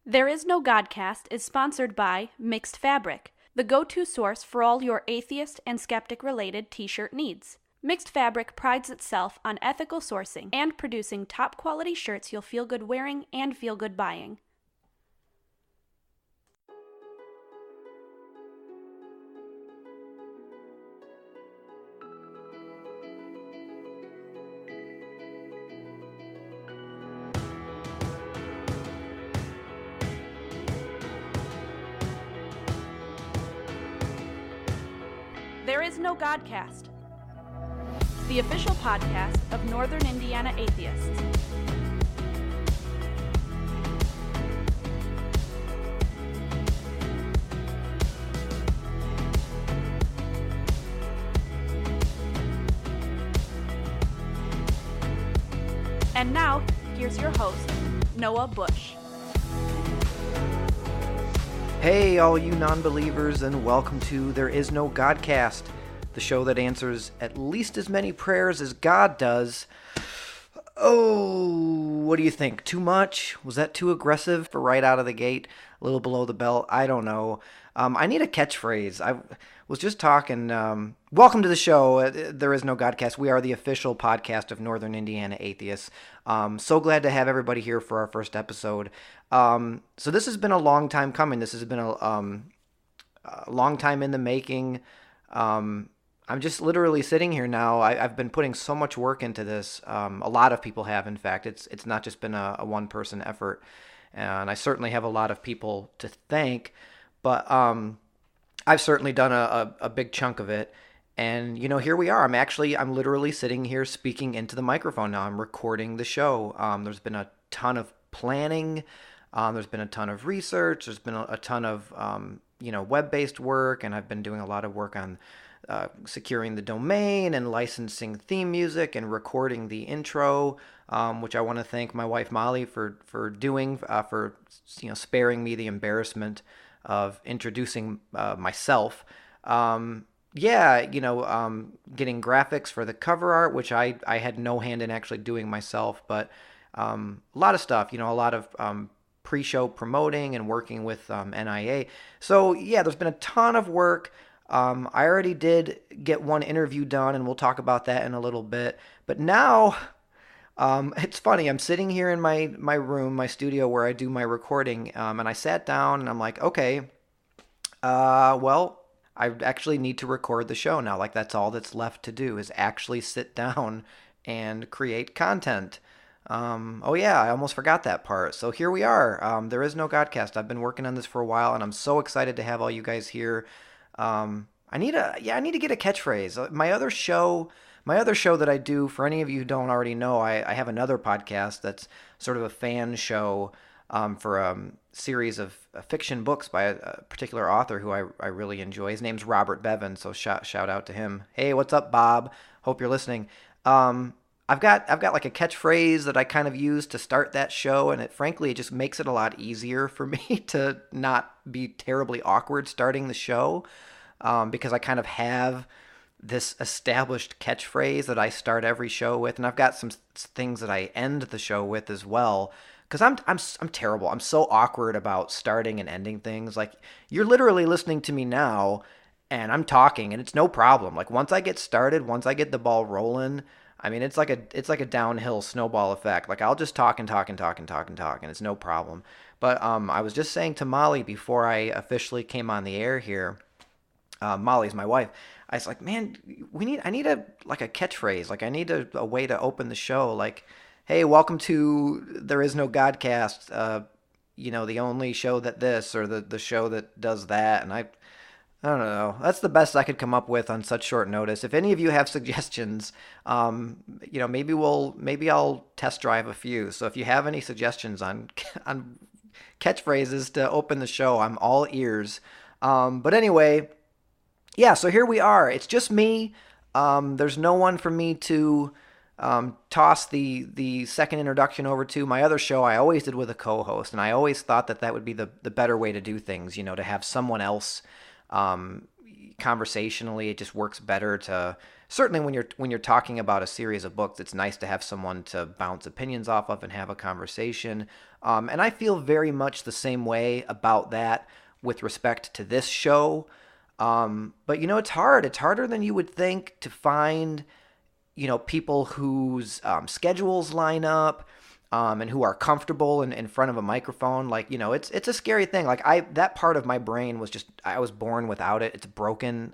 There Is No Godcast is sponsored by Mixed Fabric, the go-to source for all your atheist and skeptic-related t-shirt needs. Mixed Fabric prides itself on ethical sourcing and producing top-quality shirts you'll feel good wearing and feel good buying. There Is No Godcast, the official podcast of Northern Indiana Atheists. And now, here's your host, Noah Bush. Hey, all you non-believers, and welcome to There Is No Godcast, the show that answers at least as many prayers as God does. Oh, what do you think? Too much? Was that too aggressive for right out of the gate? A little below the belt? I don't know. I need a catchphrase. I was just talking. Welcome to the show. There Is No Godcast. We are the official podcast of Northern Indiana Atheists. So glad to have everybody here for our first episode. So this has been a long time coming. This has been a long time in the making. I'm just literally sitting here now. I've been putting so much work into this. A lot of people have, in fact. It's not just been a one-person effort. And I certainly have a lot of people to thank. But I've certainly done a big chunk of it. And, you know, here we are. I'm literally sitting here speaking into the microphone now. I'm recording the show. There's been a ton of planning. There's been a ton of research. There's been a ton of, web-based work. And I've been doing a lot of work on securing the domain and licensing theme music and recording the intro, which I want to thank my wife Molly for doing, for sparing me the embarrassment of introducing myself. Getting graphics for the cover art, which I had no hand in actually doing myself, but a lot of stuff, a lot of pre-show promoting and working with NIA. So yeah, there's been a ton of work. I already did get one interview done, and we'll talk about that in a little bit. But now, it's funny. I'm sitting here in my room, my studio where I do my recording, and I sat down, and I'm like, okay, well, I actually need to record the show now. Like, that's all that's left to do is actually sit down and create content. Oh yeah, I almost forgot that part. So here we are. There Is No Godcast. I've been working on this for a while, and I'm so excited to have all you guys here. I need to get a catchphrase. My other show that I do, for any of you who don't already know, I have another podcast that's sort of a fan show for a series of fiction books by a particular author who I really enjoy. His name's Robert Bevan, so shout out to him. Hey, what's up, Bob? Hope you're listening. I've got like a catchphrase that I kind of use to start that show, and it just makes it a lot easier for me to not be terribly awkward starting the show, because I kind of have this established catchphrase that I start every show with, and I've got some things that I end the show with as well. Because I'm terrible. I'm so awkward about starting and ending things. Like, you're literally listening to me now, and I'm talking, and it's no problem. Like, once I get started, once I get the ball rolling, I mean, it's like a downhill snowball effect. Like, I'll just talk and talk and talk and talk and talk, and it's no problem. But I was just saying to Molly before I officially came on the air here, Molly's my wife. I was like, man, I need a catchphrase. Like, I need a way to open the show. Like, hey, welcome to There Is No Godcast. The only show that this, or the show that does that. And I don't know. That's the best I could come up with on such short notice. If any of you have suggestions, maybe I'll test drive a few. So if you have any suggestions on catchphrases to open the show, I'm all ears. But anyway, yeah, so here we are. It's just me. There's no one for me to toss the second introduction over to. My other show I always did with a co-host, and I always thought that would be the better way to do things, to have someone else conversationally. It just works better to certainly when you're talking about a series of books, it's nice to have someone to bounce opinions off of and have a conversation. And I feel very much the same way about that with respect to this show. But it's hard. It's harder than you would think to find people whose schedules line up, and who are comfortable in front of a microphone. Like, it's a scary thing. Like that part of my brain I was born without it. It's broken.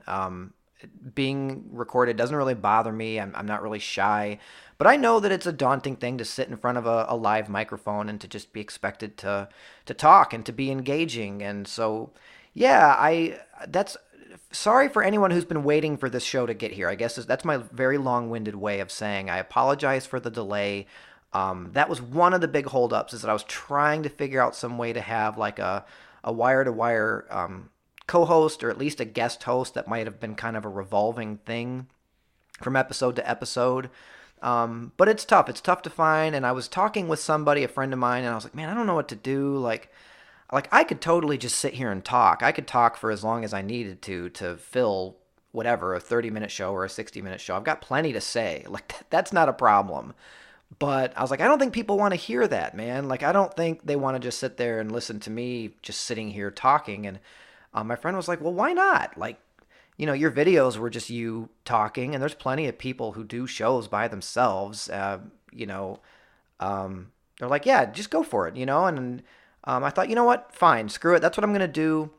Being recorded doesn't really bother me. I'm not really shy, but I know that it's a daunting thing to sit in front of a live microphone and to just be expected to talk and to be engaging. And so, yeah, that's sorry for anyone who's been waiting for this show to get here. I guess that's my very long-winded way of saying I apologize for the delay. That was one of the big holdups, is that I was trying to figure out some way to have like a wire-to-wire co-host, or at least a guest host that might have been kind of a revolving thing from episode to episode. But it's tough. It's tough to find. And I was talking with somebody, a friend of mine, and I was like, man, I don't know what to do. Like I could totally just sit here and talk. I could talk for as long as I needed to fill whatever, a 30-minute show or a 60-minute show. I've got plenty to say. Like that's not a problem. But I was like, I don't think people want to hear that, man. Like, I don't think they want to just sit there and listen to me just sitting here talking. And my friend was like, well, why not? Like, your videos were just you talking, and there's plenty of people who do shows by themselves. They're like, yeah, just go for it, And I thought, you know what? Fine, screw it. That's what I'm going to do,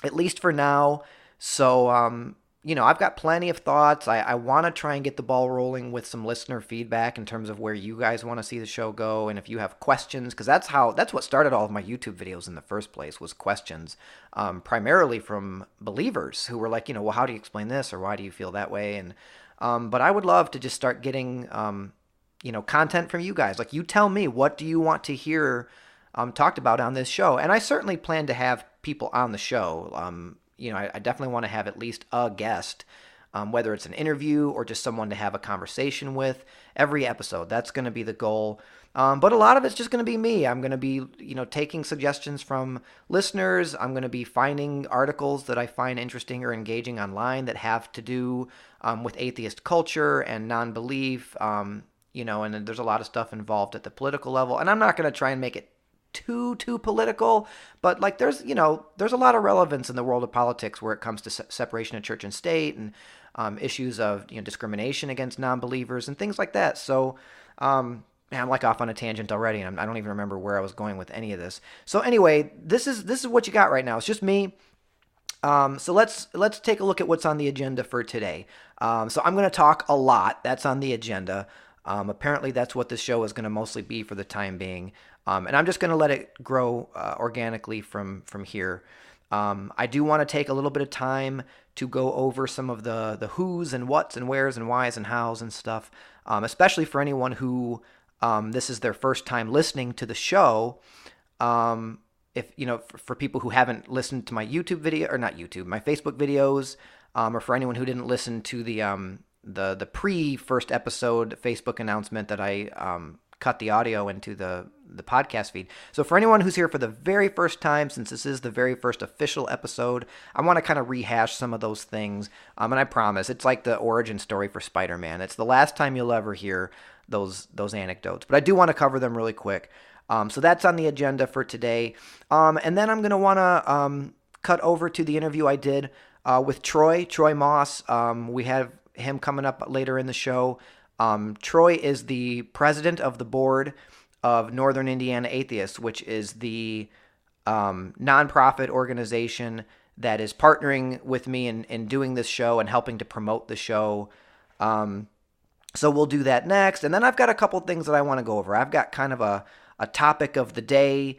at least for now. So, I've got plenty of thoughts. I want to try and get the ball rolling with some listener feedback in terms of where you guys want to see the show go, and if you have questions, because that's what started all of my YouTube videos in the first place, was questions, primarily from believers who were like, well, how do you explain this, or why do you feel that way? And but I would love to just start getting content from you guys. Like, you tell me, what do you want to hear talked about on this show? And I certainly plan to have people on the show. I definitely want to have at least a guest, whether it's an interview or just someone to have a conversation with every episode. That's going to be the goal. But a lot of it's just going to be me. I'm going to be, taking suggestions from listeners. I'm going to be finding articles that I find interesting or engaging online that have to do with atheist culture and non-belief, and there's a lot of stuff involved at the political level. And I'm not going to try and make it too political, but like there's a lot of relevance in the world of politics where it comes to separation of church and state, and issues of discrimination against non-believers and things like that. So man, I'm like off on a tangent already, and I don't even remember where I was going with any of this. So anyway, this is what you got right now. It's just me. So let's take a look at what's on the agenda for today. So I'm going to talk a lot. That's on the agenda. Apparently that's what this show is going to mostly be for the time being. And I'm just going to let it grow organically from here. I do want to take a little bit of time to go over some of the who's and what's and where's and why's and how's and stuff, especially for anyone who this is their first time listening to the show. If for people who haven't listened to my YouTube video, or not YouTube, my Facebook videos, or for anyone who didn't listen to the pre-first episode Facebook announcement that I cut the audio into the podcast feed. So for anyone who's here for the very first time, since this is the very first official episode, I want to kind of rehash some of those things. And I promise, it's like the origin story for Spider-Man. It's the last time you'll ever hear those anecdotes, but I do want to cover them really quick. So that's on the agenda for today. And then I'm going to want to cut over to the interview I did with Troy Moss. We have him coming up later in the show. Troy is the president of the board of Northern Indiana Atheists, which is the nonprofit organization that is partnering with me in doing this show and helping to promote the show. So we'll do that next. And then I've got a couple things that I want to go over. I've got kind of a topic of the day,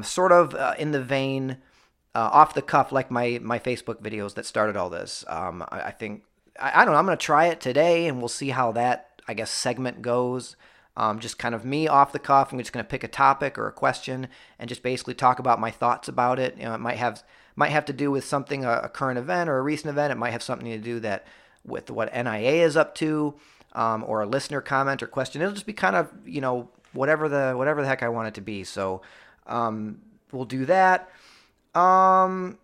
sort of in the vein, off the cuff, like my Facebook videos that started all this. I think, I don't know, I'm going to try it today, and we'll see how that, I guess, segment goes. Just kind of me off the cuff. I'm just going to pick a topic or a question and just basically talk about my thoughts about it. It might have to do with something, a current event or a recent event. It might have something to do with what NIA is up to, or a listener comment or question. It'll just be kind of, whatever the heck I want it to be. So we'll do that. And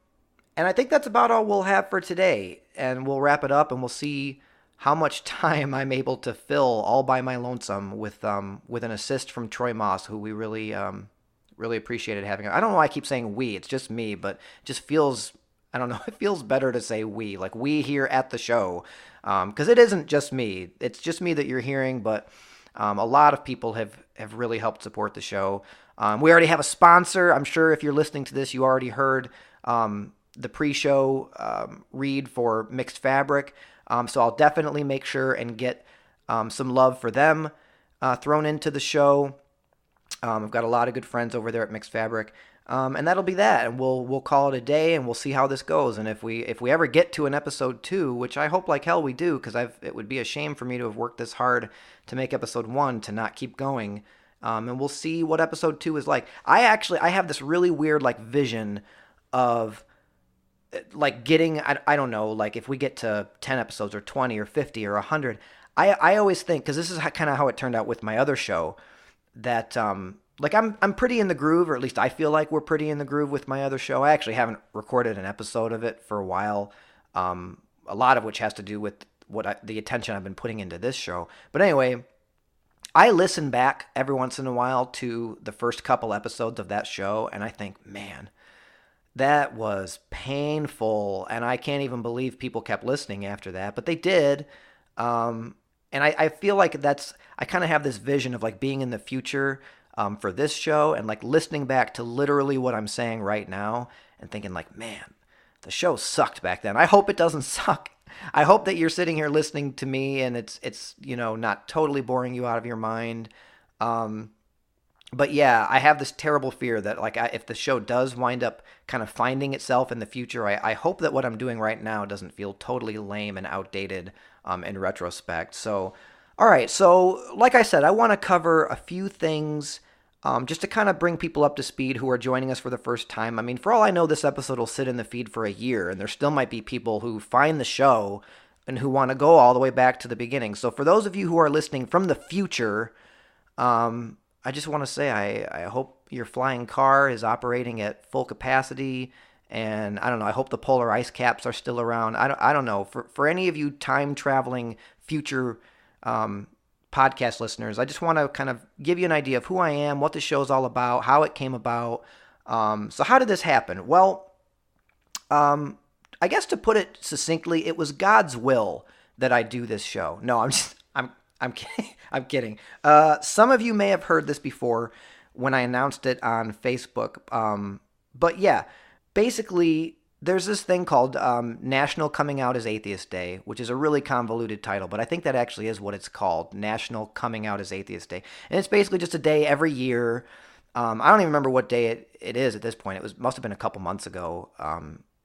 I think that's about all we'll have for today. And we'll wrap it up, and we'll see how much time I'm able to fill all by my lonesome with an assist from Troy Moss, who we really appreciated having. I don't know why I keep saying we. It's just me, but it just feels, I don't know. It feels better to say we, like we here at the show, because it isn't just me. It's just me that you're hearing, but a lot of people have really helped support the show. We already have a sponsor. I'm sure if you're listening to this, you already heard the pre-show read for Mixed Fabric. So I'll definitely make sure and get some love for them thrown into the show. I've got a lot of good friends over there at Mixed Fabric, and that'll be that. And we'll call it a day, and we'll see how this goes. And if we ever get to an episode 2, which I hope like hell we do, because it would be a shame for me to have worked this hard to make episode 1 to not keep going. And we'll see what episode 2 is like. I have this really weird like vision of like getting, I don't know, like if we get to 10 episodes or 20 or 50 or 100, I always think, because this is kind of how it turned out with my other show, that like I'm pretty in the groove, or at least I feel like we're pretty in the groove with my other show. I actually haven't recorded an episode of it for a while, a lot of which has to do with the attention I've been putting into this show. But anyway, I listen back every once in a while to the first couple episodes of that show, and I think, man, that was painful, and I can't even believe people kept listening after that, but they did. And I feel like I kind of have this vision of like being in the future for this show, and like listening back to literally what I'm saying right now and thinking like, man, the show sucked back then. I hope it doesn't suck. I hope that you're sitting here listening to me and it's not totally boring you out of your mind. But yeah, I have this terrible fear that like if the show does wind up kind of finding itself in the future, I hope that what I'm doing right now doesn't feel totally lame and outdated in retrospect. So, all right. So like I said, I want to cover a few things just to kind of bring people up to speed who are joining us for the first time. I mean, for all I know, this episode will sit in the feed for a year, and there still might be people who find the show and who want to go all the way back to the beginning. So for those of you who are listening from the future, I just want to say I hope your flying car is operating at full capacity, and I don't know, I hope the polar ice caps are still around. I don't know. For any of you time-traveling future podcast listeners, I just want to kind of give you an idea of who I am, what the show's all about, how it came about. So how did this happen? Well, I guess to put it succinctly, it was God's will that I do this show. No, I'm kidding. I'm kidding. Some of you may have heard this before when I announced it on Facebook. But yeah, basically, there's this thing called National Coming Out as Atheist Day, which is a really convoluted title, but I think that actually is what it's called, National Coming Out as Atheist Day. And it's basically just a day every year. I don't even remember what day it is at this point. Must have been a couple months ago,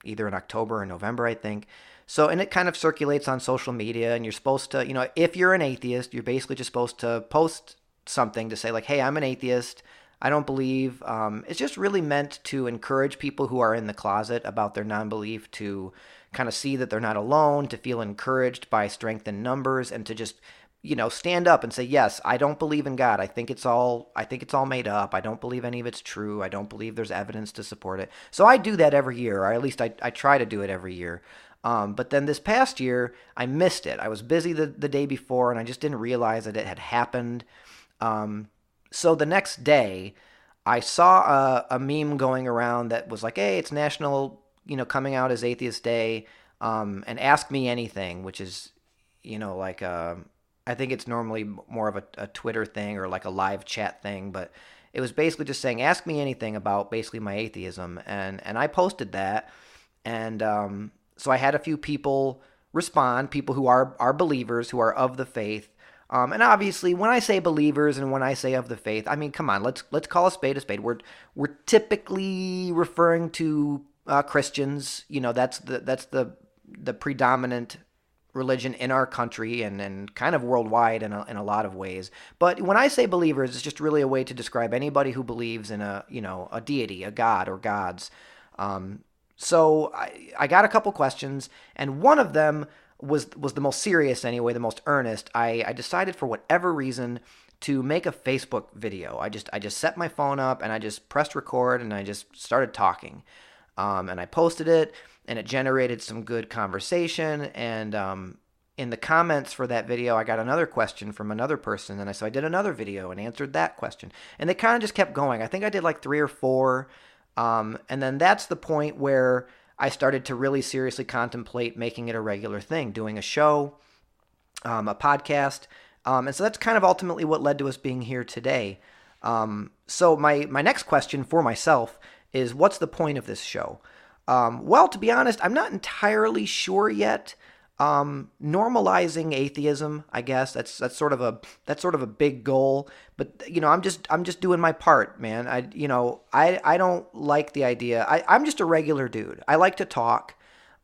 either in October or November, I think. So, and it kind of circulates on social media, and you're supposed to, if you're an atheist, you're basically just supposed to post something to say like, hey, I'm an atheist. I don't believe. It's just really meant to encourage people who are in the closet about their non-belief to kind of see that they're not alone, to feel encouraged by strength in numbers, and to just, stand up and say, yes, I don't believe in God. I think it's all made up. I don't believe any of it's true. I don't believe there's evidence to support it. So I do that every year, or at least I try to do it every year. But then this past year, I missed it. I was busy the day before, and I just didn't realize that it had happened. So the next day, I saw a meme going around that was like, hey, it's National, Coming Out as Atheist Day, and Ask Me Anything, which is, like, I think it's normally more of a Twitter thing or like a live chat thing, but it was basically just saying, ask me anything about basically my atheism. And I posted that, and so I had a few people respond, people who are believers, who are of the faith. And obviously, when I say believers and when I say of the faith, I mean, come on, let's call a spade a spade. We're typically referring to Christians. That's the predominant religion in our country and kind of worldwide in a lot of ways. But when I say believers, it's just really a way to describe anybody who believes in a deity, a god or gods. So I got a couple questions, and one of them was the most serious anyway, the most earnest. I decided for whatever reason to make a Facebook video. I just set my phone up and I just pressed record and I just started talking. And I posted it, and it generated some good conversation, and in the comments for that video, I got another question from another person, and so I did another video and answered that question. And they kind of just kept going. I think I did like 3 or 4. And then that's the point where I started to really seriously contemplate making it a regular thing, doing a show, a podcast. And so that's kind of ultimately what led to us being here today. So my next question for myself is, what's the point of this show? Well, to be honest, I'm not entirely sure yet. Normalizing atheism, I guess that's sort of a big goal, but I'm just doing my part, man. I don't like the idea. I'm just a regular dude. I like to talk.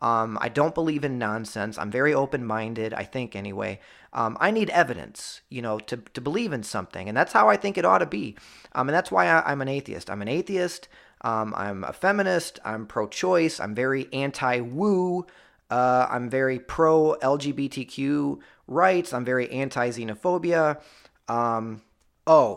I don't believe in nonsense. I'm very open-minded, I think anyway. I need evidence, to believe in something, and that's how I think it ought to be. And that's why I'm an atheist. I'm an atheist. I'm a feminist. I'm pro-choice. I'm very anti-woo. I'm very pro-LGBTQ rights. I'm very anti-xenophobia.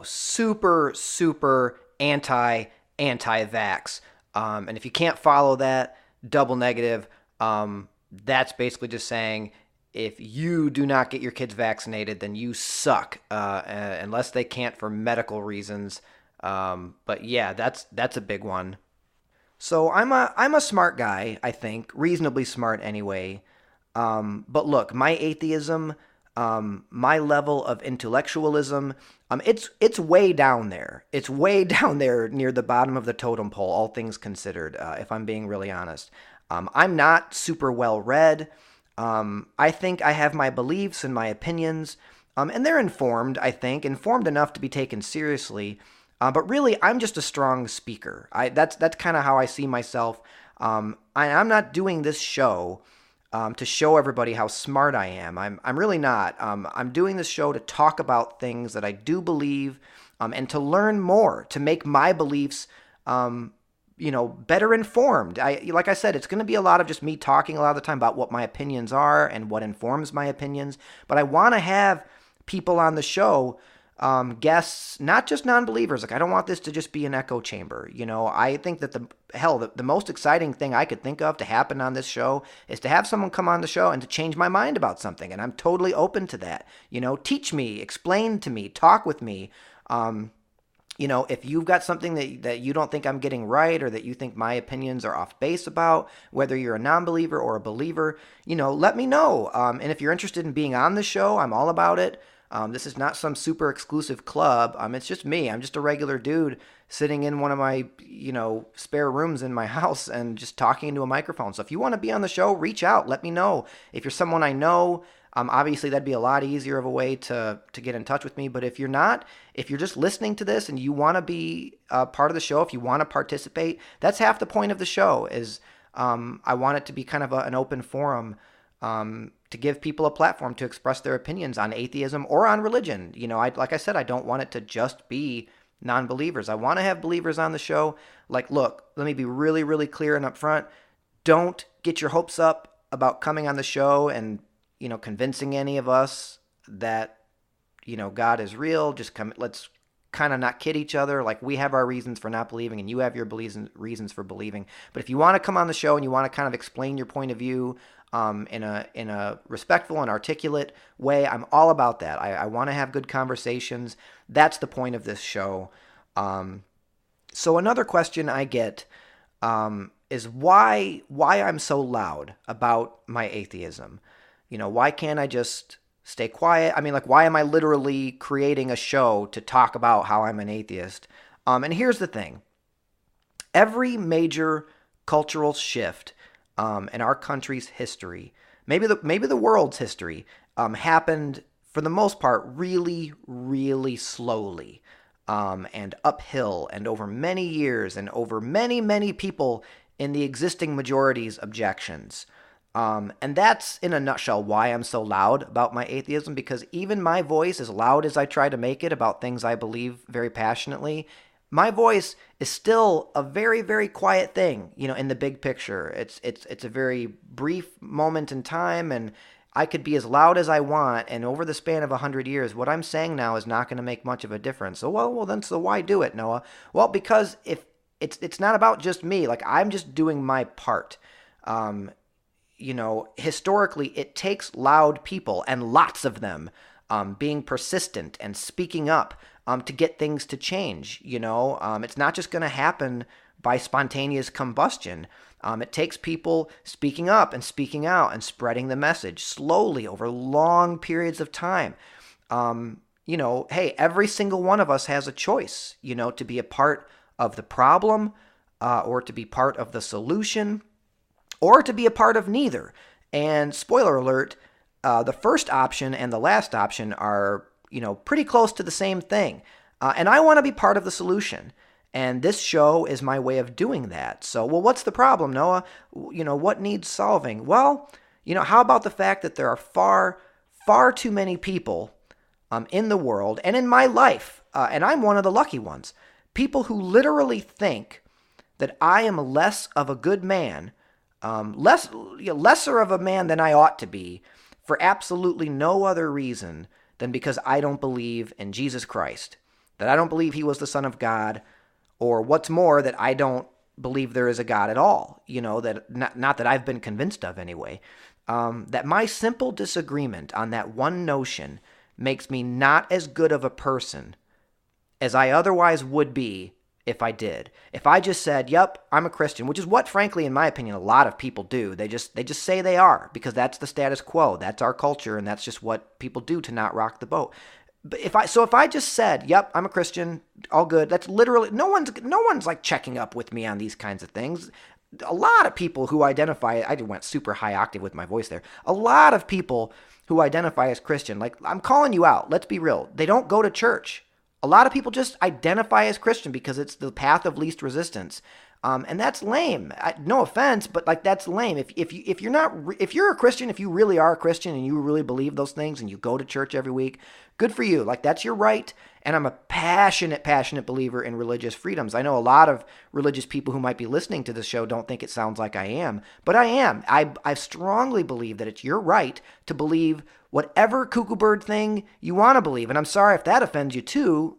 Super, super anti-vax. And if you can't follow that, double negative. That's basically just saying, if you do not get your kids vaccinated, then you suck, unless they can't for medical reasons. But yeah, that's a big one. So I'm a smart guy, I think, reasonably smart anyway. But look, my atheism, my level of intellectualism, it's way down there. It's way down there near the bottom of the totem pole, all things considered, if I'm being really honest. I'm not super well read. I think I have my beliefs and my opinions, and they're informed, I think, informed enough to be taken seriously. But really, I'm just a strong speaker. That's kind of how I see myself. I'm not doing this show to show everybody how smart I am. I'm really not. I'm doing this show to talk about things that I do believe, and to learn more, to make my beliefs, better informed. Like I said, it's going to be a lot of just me talking a lot of the time about what my opinions are and what informs my opinions. But I want to have people on the show, guests, not just non-believers. Like, I don't want this to just be an echo chamber. I think that the most exciting thing I could think of to happen on this show is to have someone come on the show and to change my mind about something. And I'm totally open to that. Teach me, explain to me, talk with me. If you've got something that you don't think I'm getting right, or that you think my opinions are off base about, whether you're a non-believer or a believer, let me know. And if you're interested in being on the show, I'm all about it. This is not some super exclusive club. It's just me. I'm just a regular dude sitting in one of my, spare rooms in my house and just talking into a microphone. So if you want to be on the show, reach out. Let me know. If you're someone I know, obviously that'd be a lot easier of a way to get in touch with me. But if you're not, if you're just listening to this and you want to be part of the show, if you want to participate, that's half the point of the show. Is I want it to be kind of an open forum, to give people a platform to express their opinions on atheism or on religion. Like I said, I don't want it to just be non-believers. I want to have believers on the show. Like, look, let me be really, really clear and upfront. Don't get your hopes up about coming on the show and, convincing any of us that, God is real. Let's kind of not kid each other. Like, we have our reasons for not believing and you have your reasons for believing. But if you want to come on the show and you want to kind of explain your point of view, in a respectful and articulate way, I'm all about that. I want to have good conversations. That's the point of this show. So another question I get, is why I'm so loud about my atheism. Why can't I just stay quiet? Why am I literally creating a show to talk about how I'm an atheist? And here's the thing. Every major cultural shift in our country's history, maybe the world's history, happened for the most part really, really slowly, and uphill, and over many years, and over many, many people in the existing majority's objections. And that's, in a nutshell, why I'm so loud about my atheism, because even my voice, as loud as I try to make it about things I believe very passionately, my voice is still a very, very quiet thing, in the big picture. It's a very brief moment in time, and I could be as loud as I want, and over the span of 100 years, what I'm saying now is not going to make much of a difference. So, so why do it, Noah? Well, because if it's not about just me. Like, I'm just doing my part. historically, it takes loud people, and lots of them, being persistent and speaking up, to get things to change. It's not just going to happen by spontaneous combustion. It takes people speaking up and speaking out and spreading the message slowly over long periods of time. Hey, every single one of us has a choice, to be a part of the problem, or to be part of the solution, or to be a part of neither. And spoiler alert, the first option and the last option are, pretty close to the same thing. And I want to be part of the solution. And this show is my way of doing that. So, well, what's the problem, Noah? What needs solving? Well, how about the fact that there are far, far too many people in the world and in my life, and I'm one of the lucky ones, people who literally think that I am less of a good man, lesser of a man than I ought to be, for absolutely no other reason than because I don't believe in Jesus Christ, that I don't believe he was the Son of God, or what's more, that I don't believe there is a God at all, that not that I've been convinced of anyway, that my simple disagreement on that one notion makes me not as good of a person as I otherwise would be if I did. If I just said, yep, I'm a Christian, which is what, frankly, in my opinion, a lot of people do. They just say they are, because that's the status quo. That's our culture, and that's just what people do to not rock the boat. But if I just said, yep, I'm a Christian, all good, that's literally, no one's like checking up with me on these kinds of things. A lot of people who identify, I went super high octave with my voice there. A lot of people who identify as Christian, like, I'm calling you out, let's be real, they don't go to church. A lot of people just identify as Christian because it's the path of least resistance, and that's lame. No offense, but like, that's lame. If you're a Christian, if you really are a Christian and you really believe those things and you go to church every week, good for you. Like, that's your right. And I'm a passionate believer in religious freedoms. I know a lot of religious people who might be listening to this show don't think it sounds like I am, but I am. I strongly believe that it's your right to believe whatever cuckoo bird thing you want to believe. And I'm sorry if that offends you too,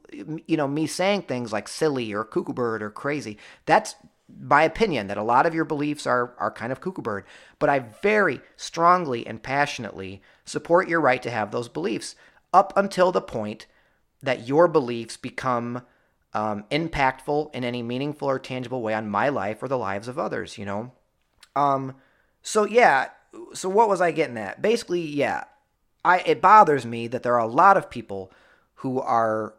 me saying things like silly or cuckoo bird or crazy. That's my opinion, that a lot of your beliefs are kind of cuckoo bird. But I very strongly and passionately support your right to have those beliefs up until the point that your beliefs become impactful in any meaningful or tangible way on my life or the lives of others, So what was I getting at? Basically, yeah, it bothers me that there are a lot of people who are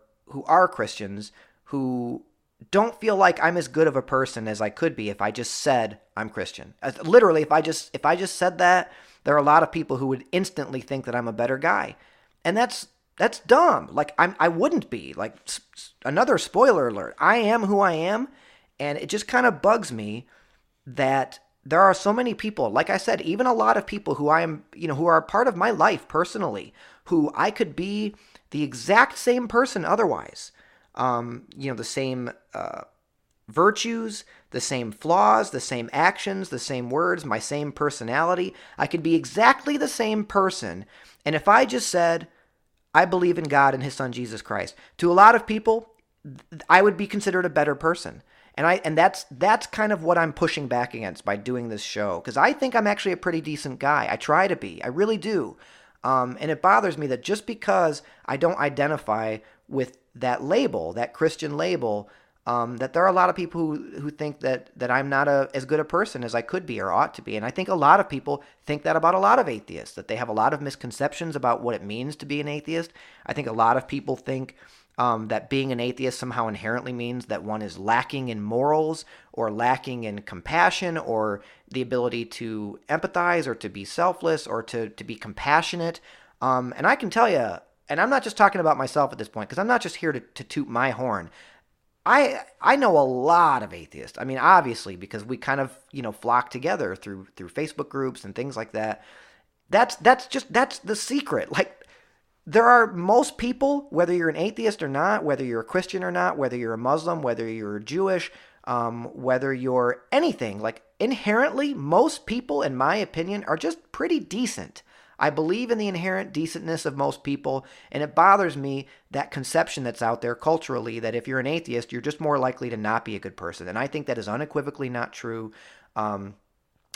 Christians who don't feel like I'm as good of a person as I could be if I just said I'm Christian. Literally, if I just said that, there are a lot of people who would instantly think that I'm a better guy. And that's dumb. Like, I wouldn't be. Like, another spoiler alert. I am who I am, and it just kind of bugs me that there are so many people, like I said, even a lot of people who I am, who are a part of my life personally, who I could be the exact same person otherwise. The same virtues, the same flaws, the same actions, the same words, my same personality. I could be exactly the same person. And if I just said, I believe in God and his son, Jesus Christ, to a lot of people, I would be considered a better person. And that's kind of what I'm pushing back against by doing this show, because I think I'm actually a pretty decent guy. I try to be. I really do. And it bothers me that just because I don't identify with that label, that Christian label, that there are a lot of people who think that I'm not as good a person as I could be or ought to be. And I think a lot of people think that about a lot of atheists, that they have a lot of misconceptions about what it means to be an atheist. I think a lot of people think that being an atheist somehow inherently means that one is lacking in morals or lacking in compassion or the ability to empathize or to be selfless or to be compassionate. And I can tell you, and I'm not just talking about myself at this point, because I'm not just here to toot my horn. I know a lot of atheists. I mean, obviously, because we kind of, flock together through Facebook groups and things like that. That's the secret. Like, there are most people, whether you're an atheist or not, whether you're a Christian or not, whether you're a Muslim, whether you're Jewish, whether you're anything, like, inherently, most people, in my opinion, are just pretty decent. I believe in the inherent decentness of most people, and it bothers me, that conception that's out there culturally, that if you're an atheist, you're just more likely to not be a good person. And I think that is unequivocally not true.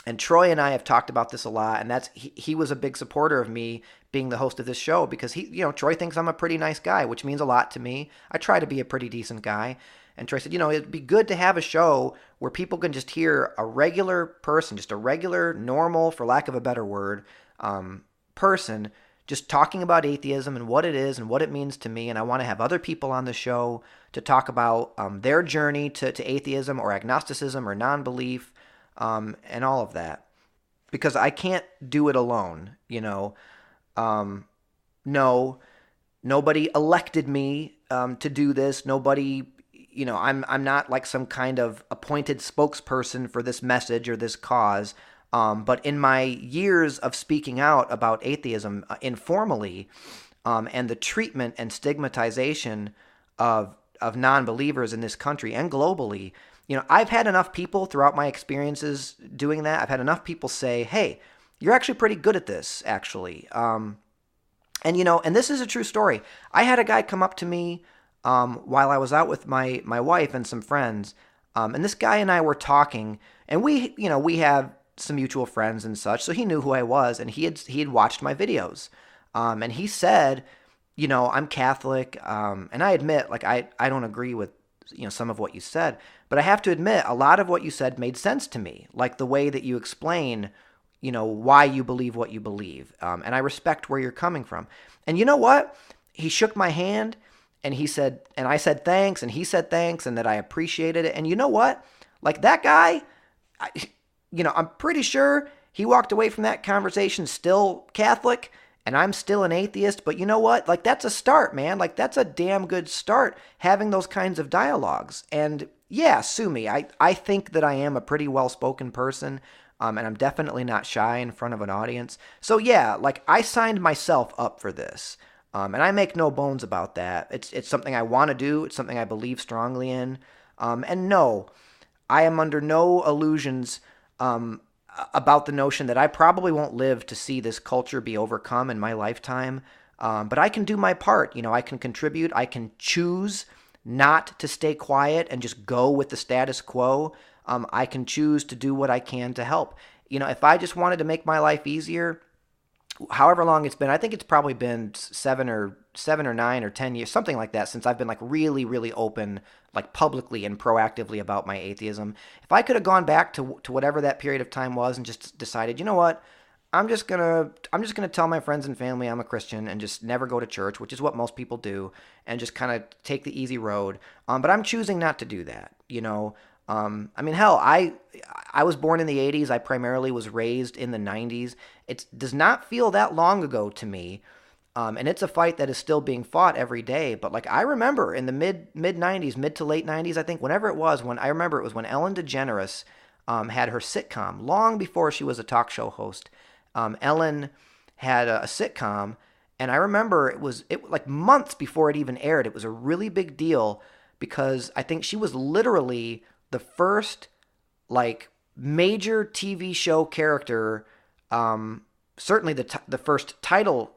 And Troy and I have talked about this a lot, and he was a big supporter of me being the host of this show because Troy thinks I'm a pretty nice guy, which means a lot to me. I try to be a pretty decent guy. And Troy said, it'd be good to have a show where people can just hear a regular person, just a regular, normal, for lack of a better word, person just talking about atheism and what it is and what it means to me. And I want to have other people on the show to talk about their journey to atheism or agnosticism or non-belief, and all of that. Because I can't do it alone, No, nobody elected me to do this. Nobody, I'm not like some kind of appointed spokesperson for this message or this cause. But in my years of speaking out about atheism informally, and the treatment and stigmatization of non-believers in this country and globally, I've had enough people throughout my experiences doing that. I've had enough people say, "Hey, you're actually pretty good at this, actually." And this is a true story. I had a guy come up to me while I was out with my wife and some friends, and this guy and I were talking, and we have some mutual friends and such, so he knew who I was, and he had watched my videos, and he said, I'm Catholic, and I admit, like I don't agree with some of what you said, but I have to admit a lot of what you said made sense to me, like the way that you explain why you believe what you believe. And I respect where you're coming from. And you know what? He shook my hand and he said, and I said thanks, and he said thanks, and that I appreciated it. And you know what? Like that guy, I'm pretty sure he walked away from that conversation still Catholic, and I'm still an atheist. But you know what? Like that's a start, man. Like that's a damn good start, having those kinds of dialogues. And yeah, sue me. I think that I am a pretty well-spoken person. And I'm definitely not shy in front of an audience. So yeah, like I signed myself up for this. And I make no bones about that. It's something I want to do. It's something I believe strongly in. And no, I am under no illusions about the notion that I probably won't live to see this culture be overcome in my lifetime. But I can do my part. I can contribute. I can choose not to stay quiet and just go with the status quo. I can choose to do what I can to help. If I just wanted to make my life easier, however long it's been, I think it's probably been 7 or 9 or 10 years, something like that, since I've been like really, really open, like publicly and proactively about my atheism. If I could have gone back to whatever that period of time was and just decided, you know what, I'm just gonna tell my friends and family I'm a Christian and just never go to church, which is what most people do, and just kind of take the easy road. But I'm choosing not to do that. Hell, I was born in the 80s. I primarily was raised in the 90s. It does not feel that long ago to me. And it's a fight that is still being fought every day. But like I remember in the mid 90s, mid to late 90s, I think, whenever it was, when Ellen DeGeneres had her sitcom, long before she was a talk show host. Ellen had a sitcom, and I remember it was like months before it even aired. It was a really big deal because I think she was literally the first like major TV show character, certainly the first title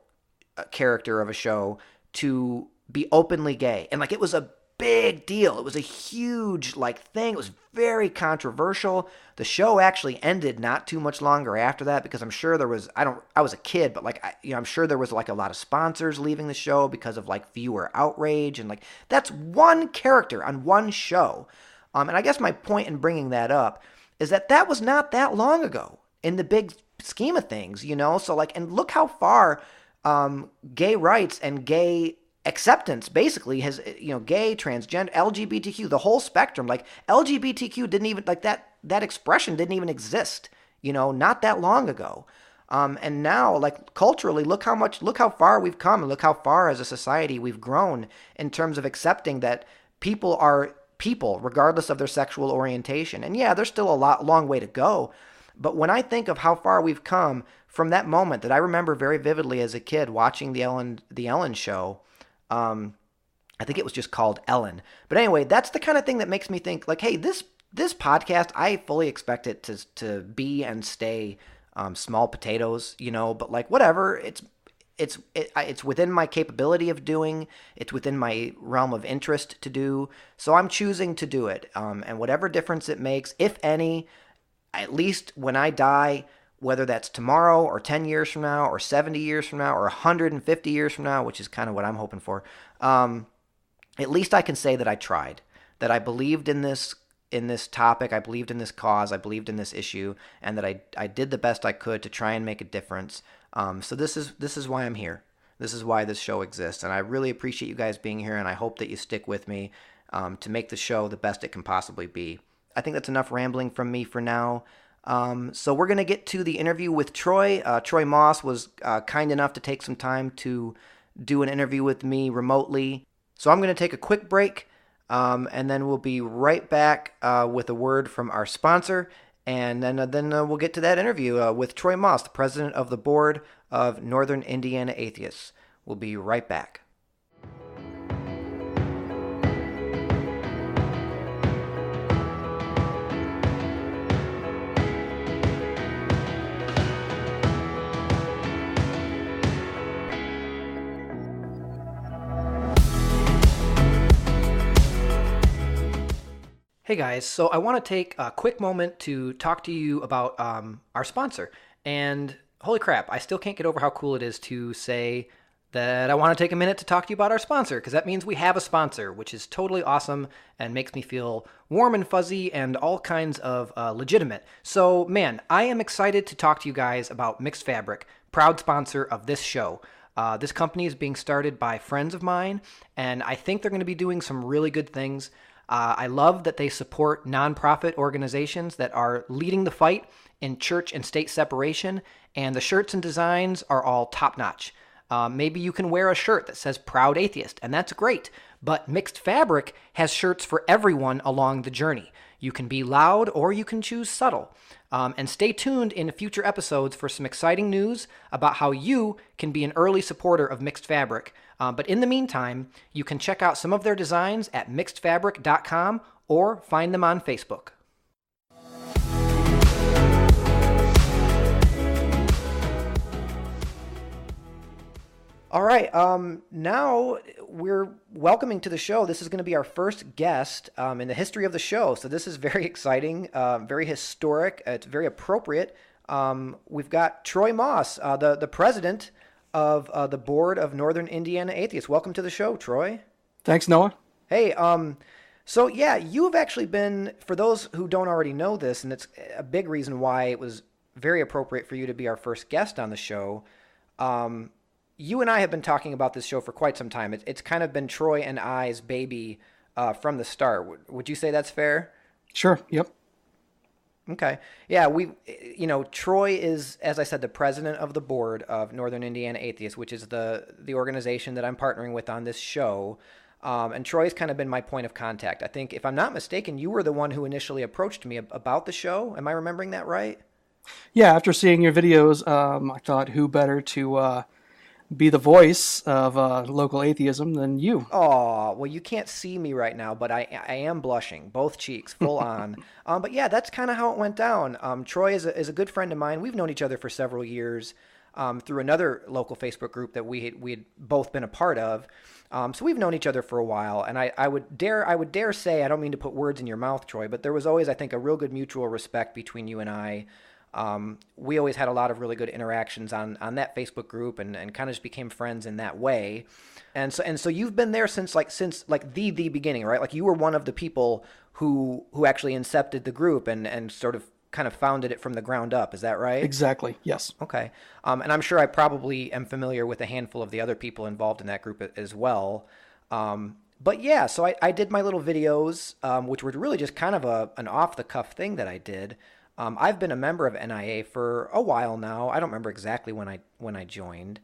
character of a show to be openly gay. And like it was a big deal. It was a huge like thing. It was very controversial. The show actually ended not too much longer after that because I'm sure there was, I was a kid, but like I'm sure there was like a lot of sponsors leaving the show because of like viewer outrage, and like that's one character on one show. And I guess my point in bringing that up is that was not that long ago in the big scheme of things, So like, and look how far gay rights and gay acceptance basically has, gay, transgender, LGBTQ, the whole spectrum. Like LGBTQ didn't even, like that expression didn't even exist, not that long ago. And now, like culturally, look how far we've come, and look how far as a society we've grown in terms of accepting that people are people regardless of their sexual orientation. And yeah, there's still a long way to go. But when I think of how far we've come from that moment that I remember very vividly as a kid watching the Ellen show, I think it was just called Ellen. But anyway, that's the kind of thing that makes me think like, hey, this podcast, I fully expect it to be and stay small potatoes, but like whatever, it's within my capability of doing, it's within my realm of interest to do. So I'm choosing to do it. And whatever difference it makes, if any, at least when I die, whether that's tomorrow or 10 years from now or 70 years from now or 150 years from now, which is kind of what I'm hoping for, at least I can say that I tried, that I believed in this topic, I believed in this cause, I believed in this issue, and that I did the best I could to try and make a difference. So this is why I'm here. This is why this show exists, and I really appreciate you guys being here, and I hope that you stick with me to make the show the best it can possibly be. I think that's enough rambling from me for now. So we're going to get to the interview with Troy. Troy Moss was kind enough to take some time to do an interview with me remotely. So I'm going to take a quick break, and then we'll be right back with a word from our sponsor, and then we'll get to that interview with Troy Moss, the president of the board of Northern Indiana Atheists. We'll be right back. Hey guys, so I want to take a quick moment to talk to you about our sponsor. And holy crap, I still can't get over how cool it is to say that I want to take a minute to talk to you about our sponsor, because that means we have a sponsor, which is totally awesome and makes me feel warm and fuzzy and all kinds of legitimate. So man, I am excited to talk to you guys about Mixed Fabric, proud sponsor of this show. This company is being started by friends of mine, and I think they're going to be doing some really good things. I love that they support nonprofit organizations that are leading the fight in church and state separation, and the shirts and designs are all top-notch. Maybe you can wear a shirt that says Proud Atheist, and that's great, but Mixed Fabric has shirts for everyone along the journey. You can be loud or you can choose subtle. And stay tuned in future episodes for some exciting news about how you can be an early supporter of Mixed Fabric. But in the meantime, you can check out some of their designs at mixedfabric.com or find them on Facebook. All right, now we're welcoming to the show. This is going to be our first guest in the history of the show. So this is very exciting, very historic. It's very appropriate. We've got Troy Moss, the president of the board of Northern Indiana Atheists. Welcome to the show, Troy. Thanks, Noah. Hey, so yeah, you've actually been, for those who don't already know this, and it's a big reason why it was very appropriate for you to be our first guest on the show. You and I have been talking about this show for quite some time. It's kind of been Troy and I's baby from the start. Would you say that's fair? Sure. Yep. Okay. Yeah, Troy is, as I said, the president of the board of Northern Indiana Atheists, which is the organization that I'm partnering with on this show. And Troy's kind of been my point of contact. I think, if I'm not mistaken, you were the one who initially approached me about the show. Am I remembering that right? Yeah, after seeing your videos, I thought who better to be the voice of local atheism than you. Oh, well, you can't see me right now, but I am blushing, both cheeks, full on. But yeah, that's kind of how it went down. Troy is a good friend of mine. We've known each other for several years through another local Facebook group that we had both been a part of. So we've known each other for a while, and I would dare say, I don't mean to put words in your mouth, Troy, but there was always, I think, a real good mutual respect between you and I. We always had a lot of really good interactions on that Facebook group, and kind of just became friends in that way. And so you've been there since the beginning, right? Like, you were one of the people who actually incepted the group and sort of kind of founded it from the ground up. Is that right? Exactly. Yes. Okay. And I'm sure I probably am familiar with a handful of the other people involved in that group as well. But yeah, so I did my little videos, which were really just kind of an off-the-cuff thing that I did. I've been a member of NIA for a while now. I don't remember exactly when I joined.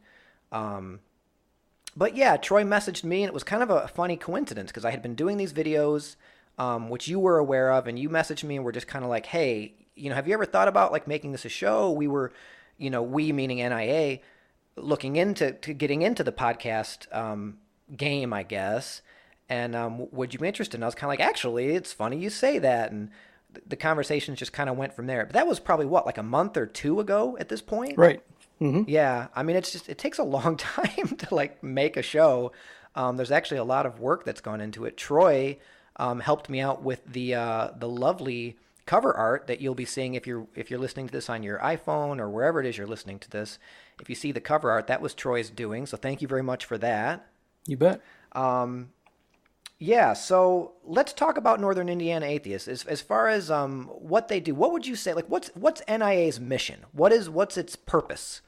But yeah, Troy messaged me, and it was kind of a funny coincidence because I had been doing these videos, which you were aware of, and you messaged me and were just kind of like, hey, have you ever thought about like making this a show? We were, we meaning NIA, looking into getting into the podcast game, I guess. And would you be interested? And I was kind of like, actually, it's funny you say that. And the conversations just kind of went from there. But that was probably like a month or two ago at this point? Right. Mm-hmm. Yeah. I mean, it takes a long time to like make a show. There's actually a lot of work that's gone into it. Troy helped me out with the lovely cover art that you'll be seeing if you're listening to this on your iPhone or wherever it is you're listening to this. If you see the cover art, that was Troy's doing. So thank you very much for that. You bet. Yeah, so let's talk about Northern Indiana Atheists. As far as what they do, what would you say? Like, what's NIA's mission? What's its purpose?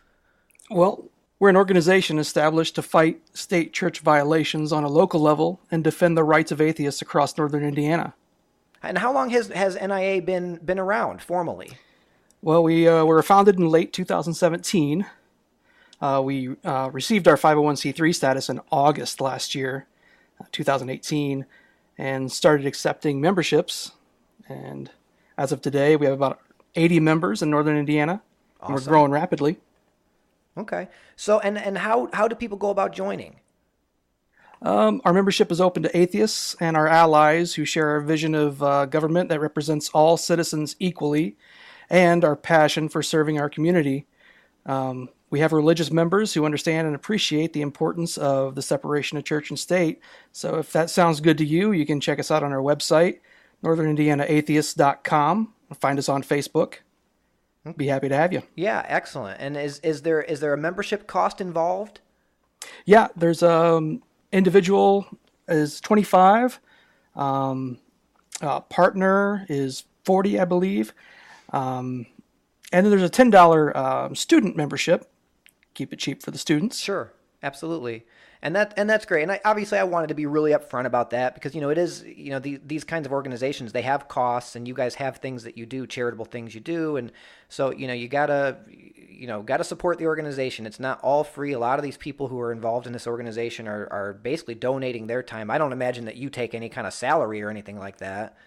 Well, we're an organization established to fight state church violations on a local level and defend the rights of atheists across Northern Indiana. And how long has NIA been around formally? Well, we were founded in late 2017. We received our 501c3 status in August last year, 2018, and started accepting memberships. And as of today, we have about 80 members in Northern Indiana. Awesome. And we're growing rapidly. Okay. So, and how do people go about joining? Our membership is open to atheists and our allies who share our vision of government that represents all citizens equally and our passion for serving our community. We have religious members who understand and appreciate the importance of the separation of church and state. So if that sounds good to you, you can check us out on our website, northernindinaatheists.com. Find us on Facebook. Be happy to have you. Yeah, excellent. And is there a membership cost involved? Yeah, there's individual is $25. Partner is $40, I believe. And then there's a $10 student membership. Keep it cheap for the students. Sure, absolutely. And that's great. And obviously I wanted to be really upfront about that because, it is, these kinds of organizations, they have costs, and you guys have things that you do, charitable things you do. And so, you gotta support the organization. It's not all free. A lot of these people who are involved in this organization are basically donating their time. I don't imagine that you take any kind of salary or anything like that.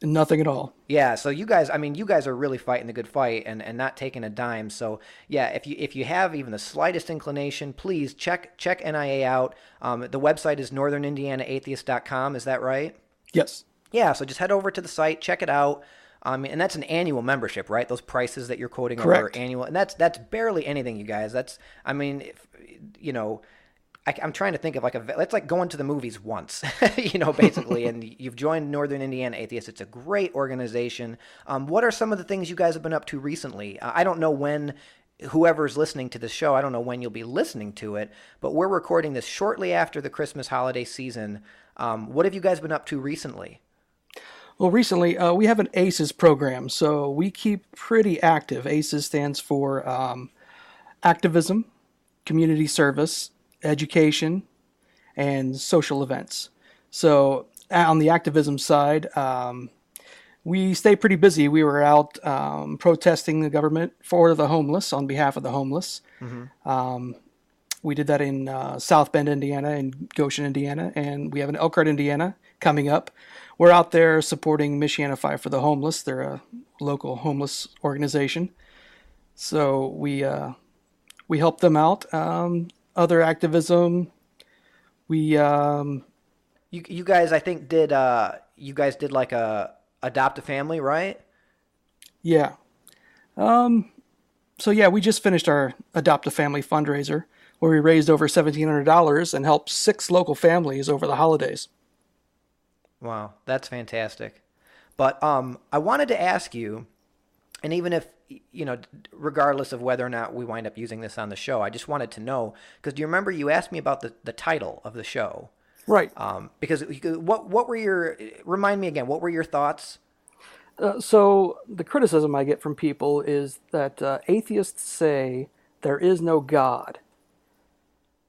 Nothing at all. Yeah, so you guys are really fighting the good fight and not taking a dime. So yeah, if you have even the slightest inclination, please check NIA out. The website is northernindinaatheists.com. Is that right? Yes. Yeah, so just head over to the site, check it out. And that's an annual membership, right? Those prices that you're quoting are annual, and that's barely anything, you guys. I'm trying to think of it's like going to the movies once, basically, and you've joined Northern Indiana Atheists. It's a great organization. What are some of the things you guys have been up to recently? I don't know when, whoever's listening to this show, I don't know when you'll be listening to it, but we're recording this shortly after the Christmas holiday season. What have you guys been up to recently? Well, recently, we have an ACES program, so we keep pretty active. ACES stands for activism, community service, education, and social events. So on the activism side, we stay pretty busy. We were out protesting the government for the homeless, on behalf of the homeless. Mm-hmm. We did that in South Bend, Indiana, and Goshen, Indiana, and we have an Elkhart, Indiana coming up. We're out there supporting Michianify for the Homeless. They're a local homeless organization. So we help them out. Other activism, you guys, I think did like a adopt a family, right? Yeah. So yeah, we just finished our adopt a family fundraiser where we raised over $1,700 and helped 6 local families over the holidays. Wow, that's fantastic. But I wanted to ask you, and even if, regardless of whether or not we wind up using this on the show, I just wanted to know, because do you remember you asked me about the title of the show? Right. Because what were remind me again, what were your thoughts? So the criticism I get from people is that atheists say there is no God.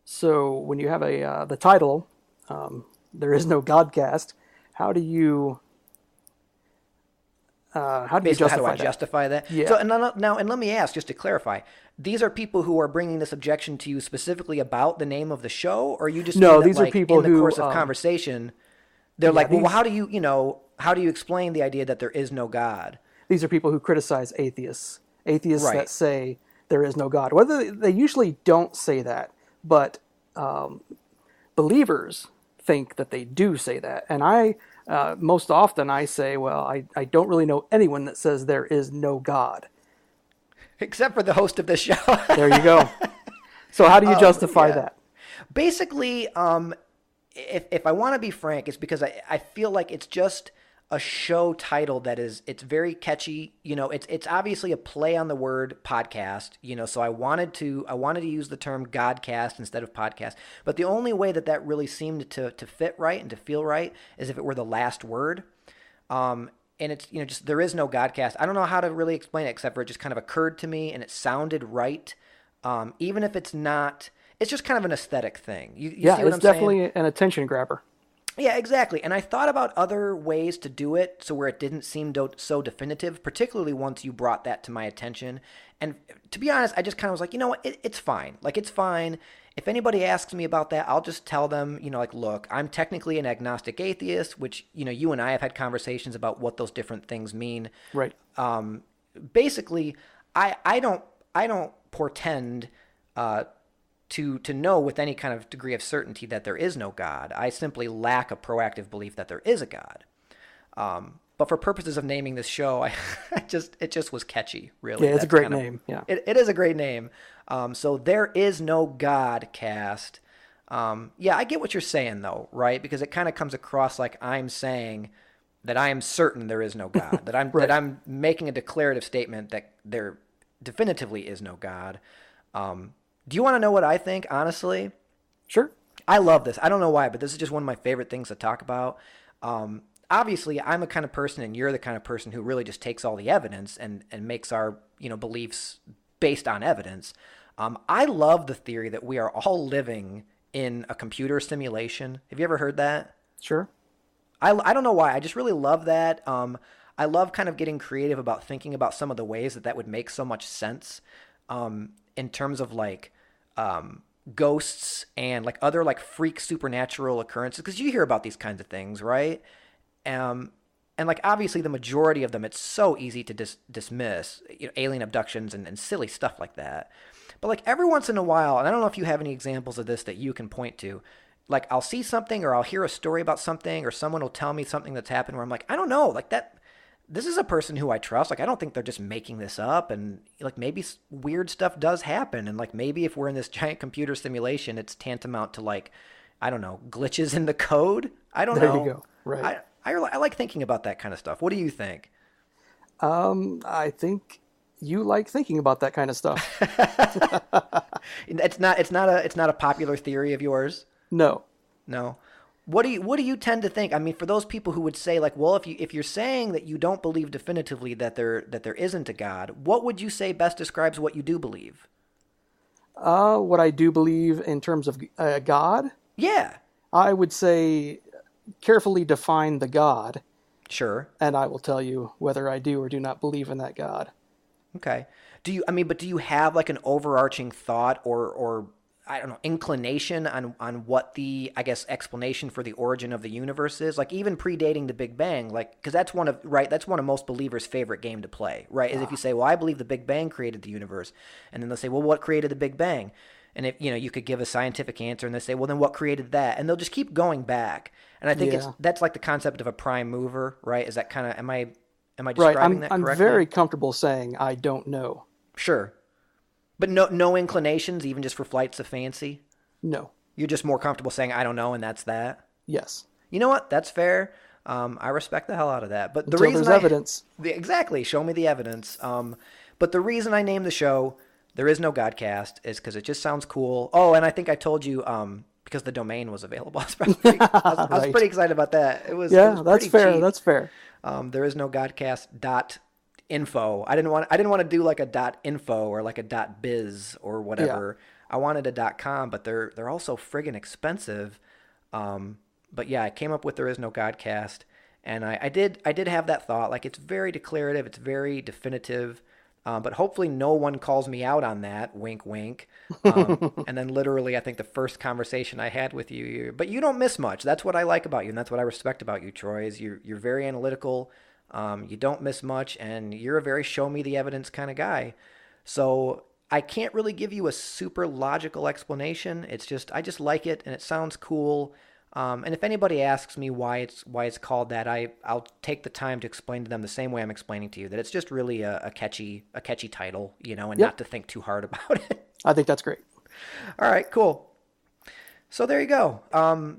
So when you have the title, there is no Godcast, how do you justify that? Yeah. So now, and let me ask, just to clarify, these are people who are bringing this objection to you specifically about the name of the show, or you just these are people in the course of conversation, they're well, how do you explain the idea that there is no God? These are people who criticize atheists Right. that say there is no God. Whether they usually don't say that, but believers think that they do say that, and most often I say, well, I don't really know anyone that says there is no God. Except for the host of this show. There you go. So how do you justify that? Basically, if I want to be frank, it's because I feel like it's just a show title that it's very catchy. It's obviously a play on the word podcast. So I wanted to use the term Godcast instead of podcast. But the only way that really seemed to fit right and to feel right is if it were the last word. And it's just there is no Godcast. I don't know how to really explain it except for it just kind of occurred to me and it sounded right. Even if it's not, it's just kind of an aesthetic thing. You see what I'm it's definitely an attention grabber. Yeah, exactly. And I thought about other ways to do it so where it didn't seem so definitive, particularly once you brought that to my attention. And to be honest, I just kind of was like, you know what, it's fine. Like, it's fine. If anybody asks me about that, I'll just tell them, look, I'm technically an agnostic atheist, which, you and I have had conversations about what those different things mean. Right. Basically, I don't portend to know with any kind of degree of certainty that there is no God. I simply lack a proactive belief that there is a God. But for purposes of naming this show, it just was catchy, really. Yeah, it's a great name. Yeah, it is a great name. So there is no Godcast. Yeah, I get what you're saying though, right? Because it kind of comes across like I'm saying that I am certain there is no God. That I'm right. that I'm making a declarative statement that there definitively is no God. Do you want to know what I think, honestly? Sure. I love this. I don't know why, but this is just one of my favorite things to talk about. Obviously, I'm the kind of person, and you're the kind of person who really just takes all the evidence and makes our beliefs based on evidence. I love the theory that we are all living in a computer simulation. Have you ever heard that? Sure. I don't know why. I just really love that. I love kind of getting creative about thinking about some of the ways that would make so much sense. In terms of like ghosts and like other like freak supernatural occurrences, because you hear about these kinds of things, right? And like obviously the majority of them, it's so easy to dismiss, alien abductions and silly stuff like that. But like every once in a while, and I don't know if you have any examples of this that you can point to, like I'll see something or I'll hear a story about something or someone will tell me something that's happened where I'm like, I don't know, like that. This is a person who I trust. Like, I don't think they're just making this up. And like, maybe weird stuff does happen. And like, maybe if we're in this giant computer simulation, it's tantamount to like, I don't know, glitches in the code. I don't know. There you go. Right. I like thinking about that kind of stuff. What do you think? I think you like thinking about that kind of stuff. It's not a popular theory of yours. No. What do you tend to think? I mean, for those people who would say like, well, if you're saying that you don't believe definitively that there isn't a God, what would you say best describes what you do believe? What I do believe in terms of God? Yeah. I would say carefully define the God. Sure. And I will tell you whether I do or do not believe in that God. Okay. Do you have like an overarching thought or I don't know, inclination on what the, I guess, explanation for the origin of the universe is? Like even predating the Big Bang, like, because that's one of most believers' favorite game to play, right? Is if you say, well, I believe the Big Bang created the universe. And then they'll say, well, what created the Big Bang? And if, you could give a scientific answer and they say, well, then what created that? And they'll just keep going back. And I think that's like the concept of a prime mover, right? Is that kind of, am I describing that correctly? I'm very comfortable saying I don't know. Sure. But no inclinations, even just for flights of fancy? No. You're just more comfortable saying, I don't know, and that's that? Yes. You know what? That's fair. I respect the hell out of that. But the Until reason there's evidence. Exactly. Show me the evidence. But the reason I named the show, There Is No Godcast, is because it just sounds cool. Oh, and I think I told you, because the domain was available. I was pretty excited about that. It was that's fair. cheap. That's fair. There is no Godcast.info. I didn't want to do like a .info or like a .biz or whatever. Yeah. I wanted a .com, but they're also friggin' expensive. But yeah, I came up with There Is No Godcast, and I did have that thought. Like, it's very declarative, it's very definitive. But hopefully no one calls me out on that. Wink, wink. And then literally, I think the first conversation I had with you, but you don't miss much. That's what I like about you, and that's what I respect about you, Troy. Is you're very analytical. You don't miss much, and you're a very show me the evidence kind of guy. So I can't really give you a super logical explanation. It's just I just like it, and it sounds cool. And if anybody asks me why it's called that, I'll take the time to explain to them the same way I'm explaining to you, that it's just really a catchy title, and not to think too hard about it. I think that's great. All right, cool. So there you go.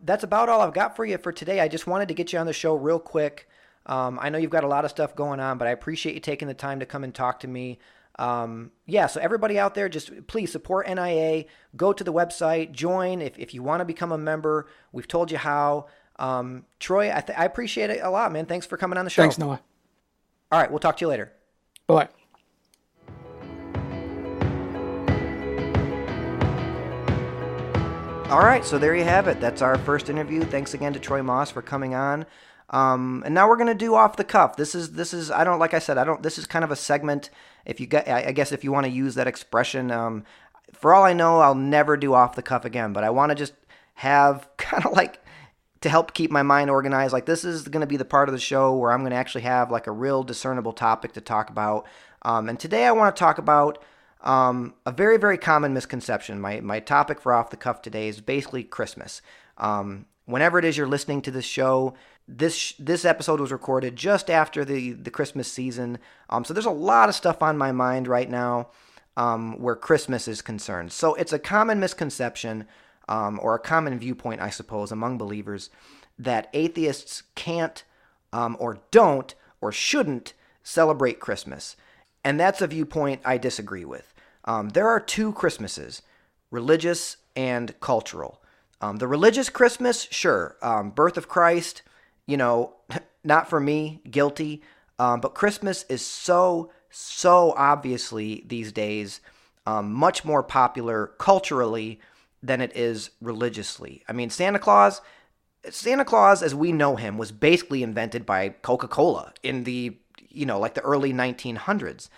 That's about all I've got for you for today. I just wanted to get you on the show real quick. I know you've got a lot of stuff going on, but I appreciate you taking the time to come and talk to me. So everybody out there, just please support NIA. Go to the website, join if you want to become a member. We've told you how. Troy, I appreciate it a lot, man. Thanks for coming on the show. Thanks, Noah. All right, we'll talk to you later. Bye. All right, so there you have it. That's our first interview. Thanks again to Troy Moss for coming on. And now we're gonna do off the cuff. This is this is kind of a segment. I guess if you want to use that expression, for all I know, I'll never do off the cuff again. But I want to just have kind of like to help keep my mind organized. Like this is going to be the part of the show where I'm going to actually have like a real discernible topic to talk about. And today I want to talk about a very, very common misconception. My topic for off the cuff today is basically Christmas. Whenever it is you're listening to this show, this episode was recorded just after the Christmas season. So there's a lot of stuff on my mind right now where Christmas is concerned. So it's a common misconception or a common viewpoint, I suppose, among believers that atheists can't or don't or shouldn't celebrate Christmas. And that's a viewpoint I disagree with. There are two Christmases, religious and cultural. The religious Christmas, sure, birth of Christ, not for me, guilty. But Christmas is so obviously these days much more popular culturally than it is religiously. I mean, Santa Claus, as we know him, was basically invented by Coca-Cola in the, like the early 1900s.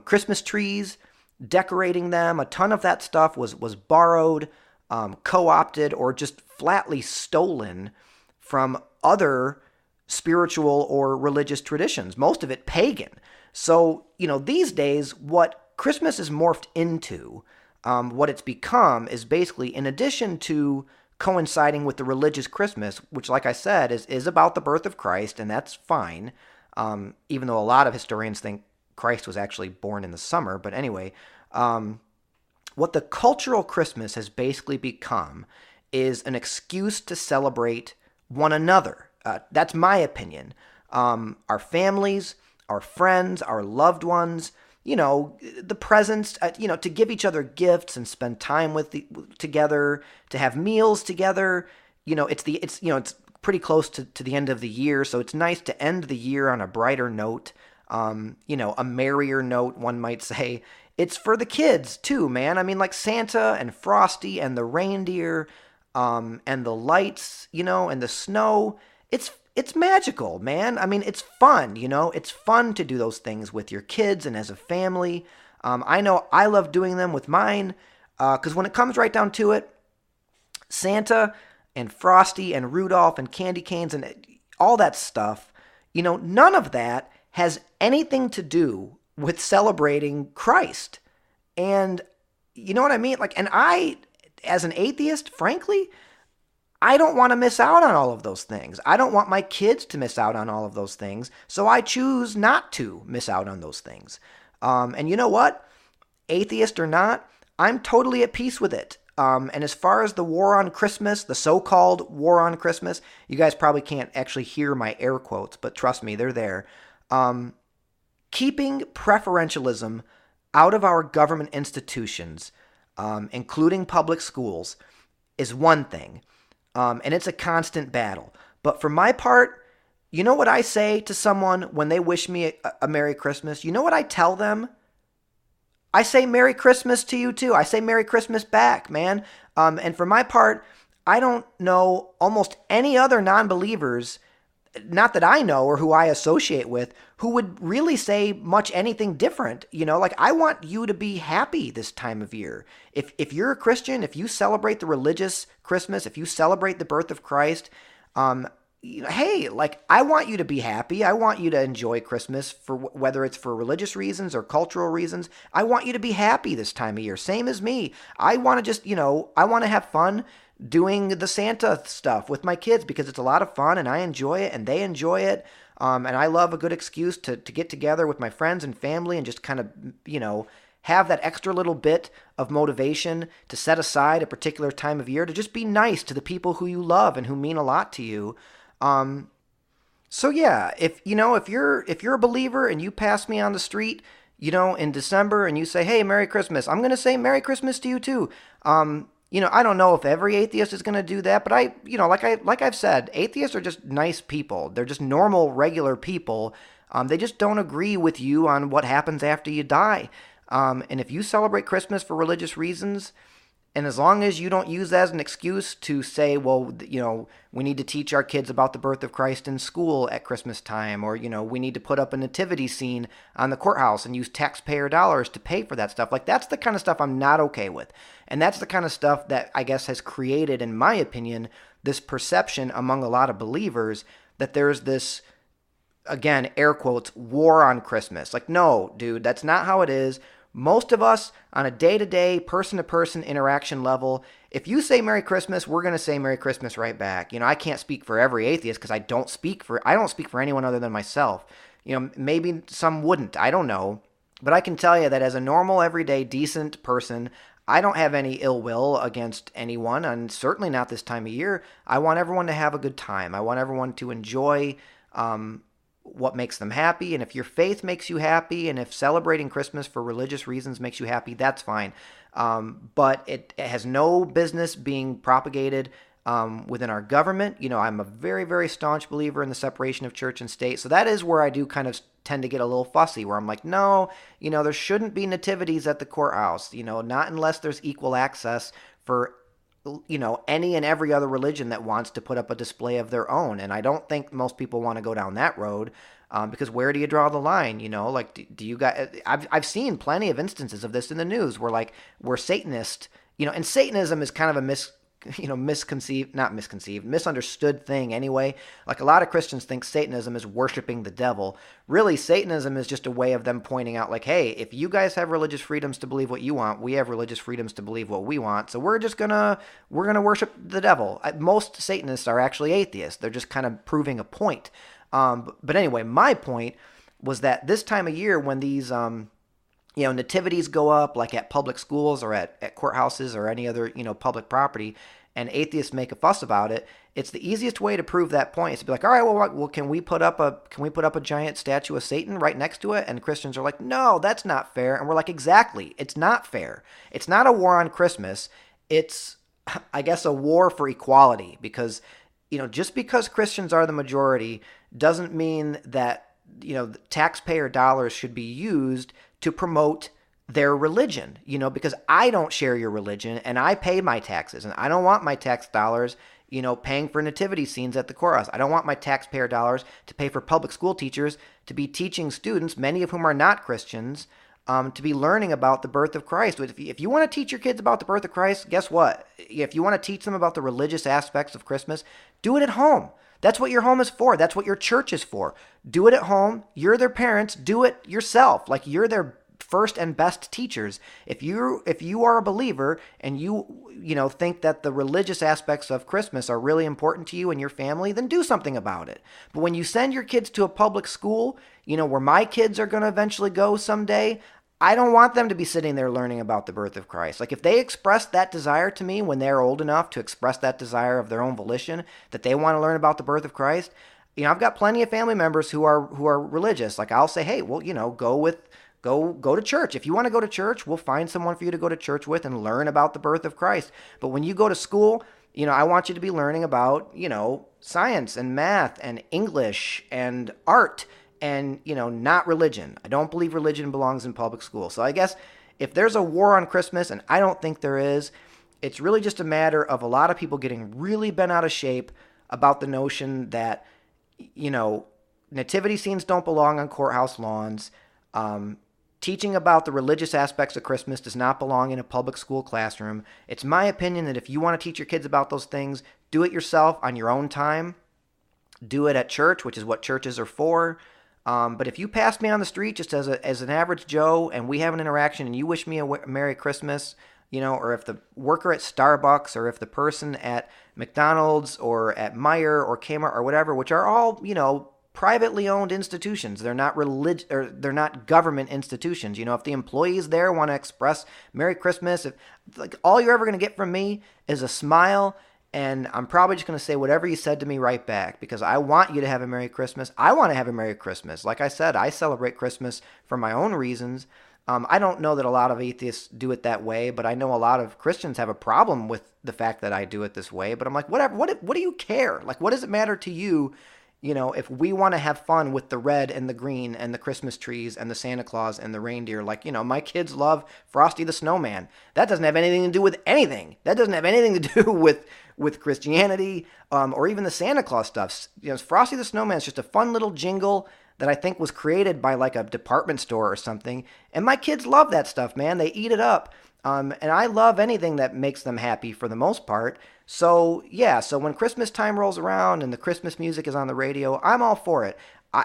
Christmas trees, decorating them, a ton of that stuff was borrowed, co-opted, or just flatly stolen from other spiritual or religious traditions, most of it pagan. So, these days, what Christmas is morphed into, what it's become is basically, in addition to coinciding with the religious Christmas, which, like I said, is about the birth of Christ, and that's fine, even though a lot of historians think Christ was actually born in the summer. But anyway, what the cultural Christmas has basically become is an excuse to celebrate one another. That's my opinion. Our families, our friends, our loved ones, the presents, to give each other gifts and spend time together, to have meals together. It's pretty close to the end of the year, so it's nice to end the year on a brighter note, a merrier note, one might say. It's for the kids too, man. I mean, like Santa and Frosty and the reindeer, and the lights, and the snow. It's magical, man. I mean, it's fun, It's fun to do those things with your kids and as a family. I know I love doing them with mine, because when it comes right down to it, Santa and Frosty and Rudolph and candy canes and all that stuff, none of that has anything to do with celebrating Christ. And you know what I mean? And I, as an atheist, frankly, I don't want to miss out on all of those things. I don't want my kids to miss out on all of those things. So I choose not to miss out on those things. And you know what? Atheist or not, I'm totally at peace with it. And as far as the war on Christmas, the so-called war on Christmas, you guys probably can't actually hear my air quotes, but trust me, they're there. Keeping preferentialism out of our government institutions, including public schools, is one thing. And it's a constant battle. But for my part, you know what I say to someone when they wish me a Merry Christmas? You know what I tell them? I say Merry Christmas to you too. I say Merry Christmas back, man. And for my part, I don't know almost any other non-believers, not that I know or who I associate with, who would really say much anything different. I want you to be happy this time of year. If you're a Christian, if you celebrate the religious Christmas, if you celebrate the birth of Christ, hey, I want you to be happy. I want you to enjoy Christmas, for whether it's for religious reasons or cultural reasons. I want you to be happy this time of year. Same as me. I want to just, I want to have fun doing the Santa stuff with my kids because it's a lot of fun and I enjoy it and they enjoy it. And I love a good excuse to get together with my friends and family and just kind of, have that extra little bit of motivation to set aside a particular time of year to just be nice to the people who you love and who mean a lot to you. So yeah, if you're a believer and you pass me on the street, in December and you say, "Hey, Merry Christmas," I'm gonna say Merry Christmas to you too. I don't know if every atheist is gonna do that, but like I've said, atheists are just nice people. They're just normal, regular people. They just don't agree with you on what happens after you die. And if you celebrate Christmas for religious reasons, and as long as you don't use that as an excuse to say, well, we need to teach our kids about the birth of Christ in school at Christmas time, or, we need to put up a nativity scene on the courthouse and use taxpayer dollars to pay for that stuff. Like, that's the kind of stuff I'm not okay with. And that's the kind of stuff that I guess has created, in my opinion, this perception among a lot of believers that there's this, again, air quotes, war on Christmas. Like, no, dude, that's not how it is. Most of us, on a day-to-day, person-to-person interaction level, if you say Merry Christmas, we're going to say Merry Christmas right back. I can't speak for every atheist because I don't speak for anyone other than myself. Maybe some wouldn't. I don't know. But I can tell you that as a normal, everyday, decent person, I don't have any ill will against anyone, and certainly not this time of year. I want everyone to have a good time. I want everyone to enjoy what makes them happy. And if your faith makes you happy, and if celebrating Christmas for religious reasons makes you happy, that's fine. But it has no business being propagated within our government. I'm a very, very staunch believer in the separation of church and state. So that is where I do kind of tend to get a little fussy, where I'm like, no, there shouldn't be nativities at the courthouse, not unless there's equal access for any and every other religion that wants to put up a display of their own. And I don't think most people want to go down that road, because where do you draw the line? Like, do you guys, I've seen plenty of instances of this in the news where, like, we're Satanist, and Satanism is kind of a misunderstood thing anyway. Like, a lot of Christians think Satanism is worshiping the devil. Really, Satanism is just a way of them pointing out, like, hey, if you guys have religious freedoms to believe what you want, we have religious freedoms to believe what we want. So we're gonna worship the devil. Most Satanists are actually atheists. They're just kind of proving a point. But anyway, my point was that this time of year, when these nativities go up, like at public schools or at courthouses or any other, public property, and atheists make a fuss about it, it's the easiest way to prove that point is to be like, all right, well, can we put up a giant statue of Satan right next to it? And Christians are like, no, that's not fair. And we're like, exactly, it's not fair. It's not a war on Christmas. It's, I guess, a war for equality, because, just because Christians are the majority doesn't mean that, taxpayer dollars should be used to promote their religion, because I don't share your religion and I pay my taxes, and I don't want my tax dollars, paying for nativity scenes at the courthouse. I don't want my taxpayer dollars to pay for public school teachers to be teaching students, many of whom are not Christians, to be learning about the birth of Christ. If you want to teach your kids about the birth of Christ, guess what? If you want to teach them about the religious aspects of Christmas, do it at home. That's what your home is for. That's what your church is for. Do it at home. You're their parents. Do it yourself. Like, you're their first and best teachers. If you are a believer and you think that the religious aspects of Christmas are really important to you and your family, then do something about it. But when you send your kids to a public school, where my kids are going to eventually go someday, I don't want them to be sitting there learning about the birth of Christ. Like, if they express that desire to me when they're old enough to express that desire of their own volition, that they want to learn about the birth of Christ, I've got plenty of family members who are religious. Like, I'll say, hey, well, go to church. If you want to go to church, we'll find someone for you to go to church with and learn about the birth of Christ. But when you go to school, I want you to be learning about, science and math and English and art and, not religion. I don't believe religion belongs in public school. So I guess if there's a war on Christmas, and I don't think there is, it's really just a matter of a lot of people getting really bent out of shape about the notion that, nativity scenes don't belong on courthouse lawns. Teaching about the religious aspects of Christmas does not belong in a public school classroom. It's my opinion that if you want to teach your kids about those things, do it yourself on your own time. Do it at church, which is what churches are for. But if you pass me on the street just as an average Joe and we have an interaction and you wish me a Merry Christmas, or if the worker at Starbucks or if the person at McDonald's or at Meijer or Kmart or whatever, which are all, privately owned institutions. They're not they're not government institutions. If the employees there want to express Merry Christmas, all you're ever going to get from me is a smile and I'm probably just going to say whatever you said to me right back, because I want you to have a Merry Christmas. I want to have a Merry Christmas. Like I said, I celebrate Christmas for my own reasons. I don't know that a lot of atheists do it that way, but I know a lot of Christians have a problem with the fact that I do it this way. But I'm like, whatever. What do you care? Like, what does it matter to you? If we want to have fun with the red and the green and the Christmas trees and the Santa Claus and the reindeer, like, my kids love Frosty the Snowman. That doesn't have anything to do with anything. That doesn't have anything to do with Christianity, or even the Santa Claus stuff. Frosty the Snowman is just a fun little jingle that I think was created by like a department store or something. And my kids love that stuff, man. They eat it up. And I love anything that makes them happy for the most part. So, yeah, so when Christmas time rolls around and the Christmas music is on the radio, I'm all for it.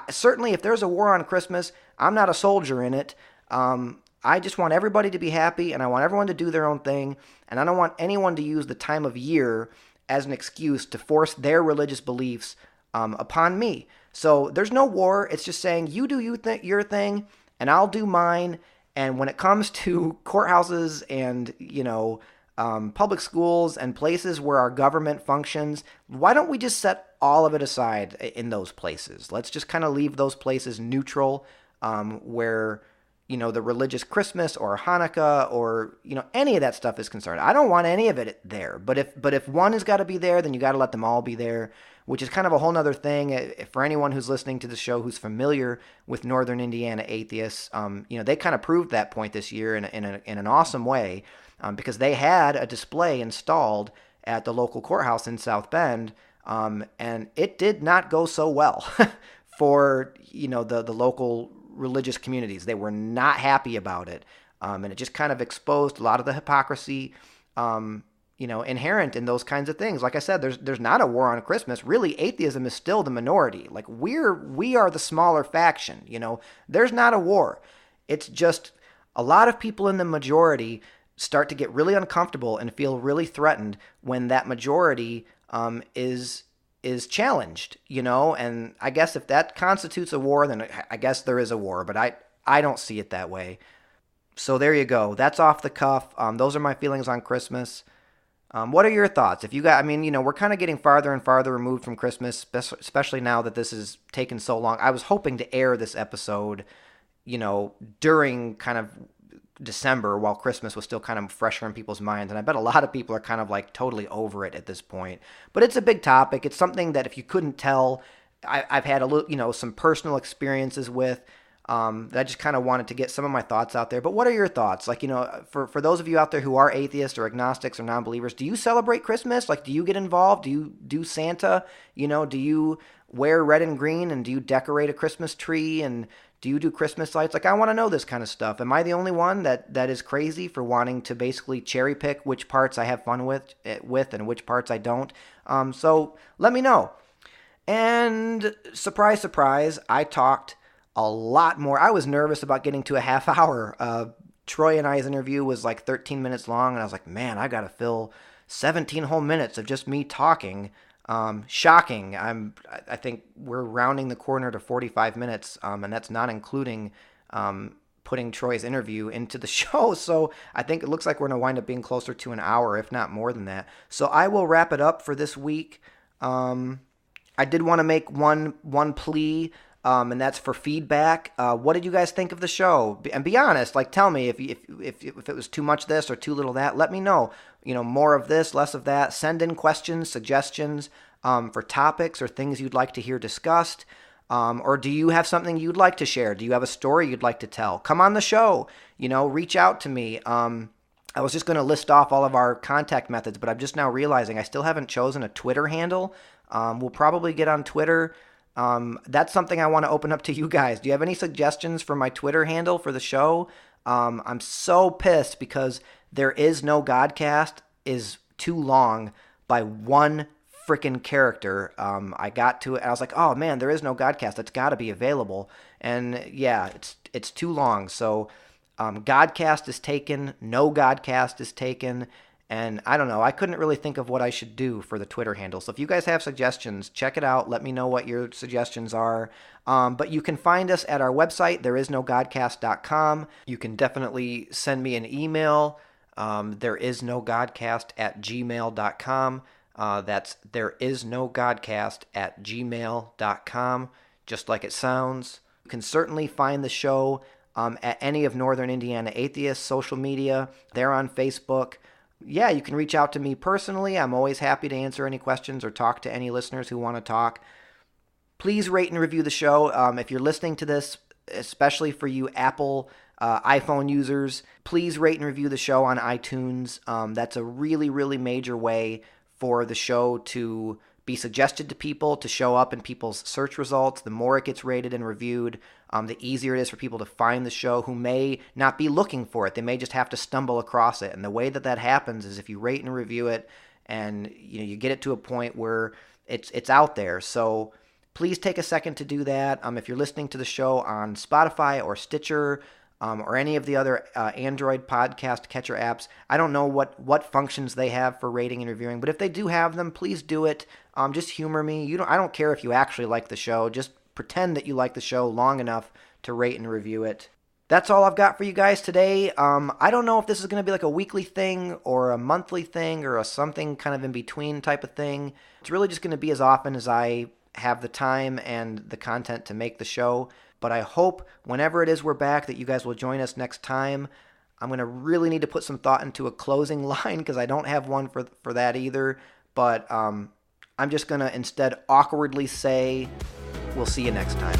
Certainly, if there's a war on Christmas, I'm not a soldier in it. I just want everybody to be happy, and I want everyone to do their own thing, and I don't want anyone to use the time of year as an excuse to force their religious beliefs upon me. So there's no war. It's just saying you do your thing, and I'll do mine. And when it comes to courthouses and, public schools and places where our government functions, why don't we just set all of it aside in those places? Let's just kind of leave those places neutral, where, the religious Christmas or Hanukkah or, any of that stuff is concerned. I don't want any of it there. But if one has got to be there, then you got to let them all be there, which is kind of a whole nother thing. For anyone who's listening to the show who's familiar with Northern Indiana atheists, they kind of proved that point this year in an awesome way, because they had a display installed at the local courthouse in South Bend, and it did not go so well for the local religious communities. They were not happy about it, and it just kind of exposed a lot of the hypocrisy inherent in those kinds of things. Like I said, there's not a war on Christmas. Really, atheism is still the minority. Like we are the smaller faction. There's not a war. It's just a lot of people in the majority start to get really uncomfortable and feel really threatened when that majority is challenged. And I guess if that constitutes a war, then I guess there is a war. But I don't see it that way. So there you go. That's off the cuff. Those are my feelings on Christmas. What are your thoughts? If you got, we're kind of getting farther and farther removed from Christmas, especially now that this has taken so long. I was hoping to air this episode, during kind of December while Christmas was still kind of fresher in people's minds. And I bet a lot of people are kind of like totally over it at this point. But it's a big topic. It's something that if you couldn't tell, I've had a little, some personal experiences with. That I just kind of wanted to get some of my thoughts out there. But what are your thoughts? Like, for those of you out there who are atheists or agnostics or non-believers, do you celebrate Christmas? Like, do you get involved? Do you do Santa? Do you wear red and green, and do you decorate a Christmas tree, and do you do Christmas lights? Like, I want to know this kind of stuff. Am I the only one that is crazy for wanting to basically cherry pick which parts I have fun with and which parts I don't? So let me know. And surprise, surprise, I talked a lot more. I was nervous about getting to a half hour. Troy and I's interview was like 13 minutes long, and I was like, man, I got to fill 17 whole minutes of just me talking. Shocking. I think we're rounding the corner to 45 minutes, and that's not including putting Troy's interview into the show. So I think it looks like we're going to wind up being closer to an hour, if not more than that. So I will wrap it up for this week. I did want to make one plea. And that's for feedback. What did you guys think of the show? And be honest. Like, tell me if it was too much this or too little that. Let me know. More of this, less of that. Send in questions, suggestions for topics or things you'd like to hear discussed. Or do you have something you'd like to share? Do you have a story you'd like to tell? Come on the show. Reach out to me. I was just going to list off all of our contact methods, but I'm just now realizing I still haven't chosen a Twitter handle. We'll probably get on Twitter. That's something I want to open up to you guys. Do you have any suggestions for my Twitter handle for the show? I'm so pissed because There Is No Godcast is too long by one freaking character. I got to it and I was like, oh man, There Is No Godcast. That's got to be available. And yeah, it's too long. So Godcast is taken. No Godcast is taken. And I don't know, I couldn't really think of what I should do for the Twitter handle. So if you guys have suggestions, check it out. Let me know what your suggestions are. But you can find us at our website, thereisnogodcast.com. You can definitely send me an email, thereisnogodcast@gmail.com. That's thereisnogodcast@gmail.com, just like it sounds. You can certainly find the show at any of Northern Indiana Atheists' social media. They're on Facebook. Yeah, you can reach out to me personally. I'm always happy to answer any questions or talk to any listeners who want to talk. Please rate and review the show. If you're listening to this, especially for you Apple iPhone users, please rate and review the show on iTunes. That's a really, really major way for the show to be suggested to people, to show up in people's search results. The more it gets rated and reviewed, the easier it is for people to find the show who may not be looking for it. They may just have to stumble across it. And the way that that happens is if you rate and review it, and you get it to a point where it's out there. So please take a second to do that. If you're listening to the show on Spotify or Stitcher, or any of the other Android podcast catcher apps, I don't know what functions they have for rating and reviewing, but if they do have them, please do it. Just humor me. I don't care if you actually like the show. Just pretend that you like the show long enough to rate and review it. That's all I've got for you guys today. I don't know if this is going to be like a weekly thing or a monthly thing or a something kind of in between type of thing. It's really just going to be as often as I have the time and the content to make the show. But I hope whenever it is we're back that you guys will join us next time. I'm going to really need to put some thought into a closing line because I don't have one for that either. But I'm just going to instead awkwardly say, we'll see you next time.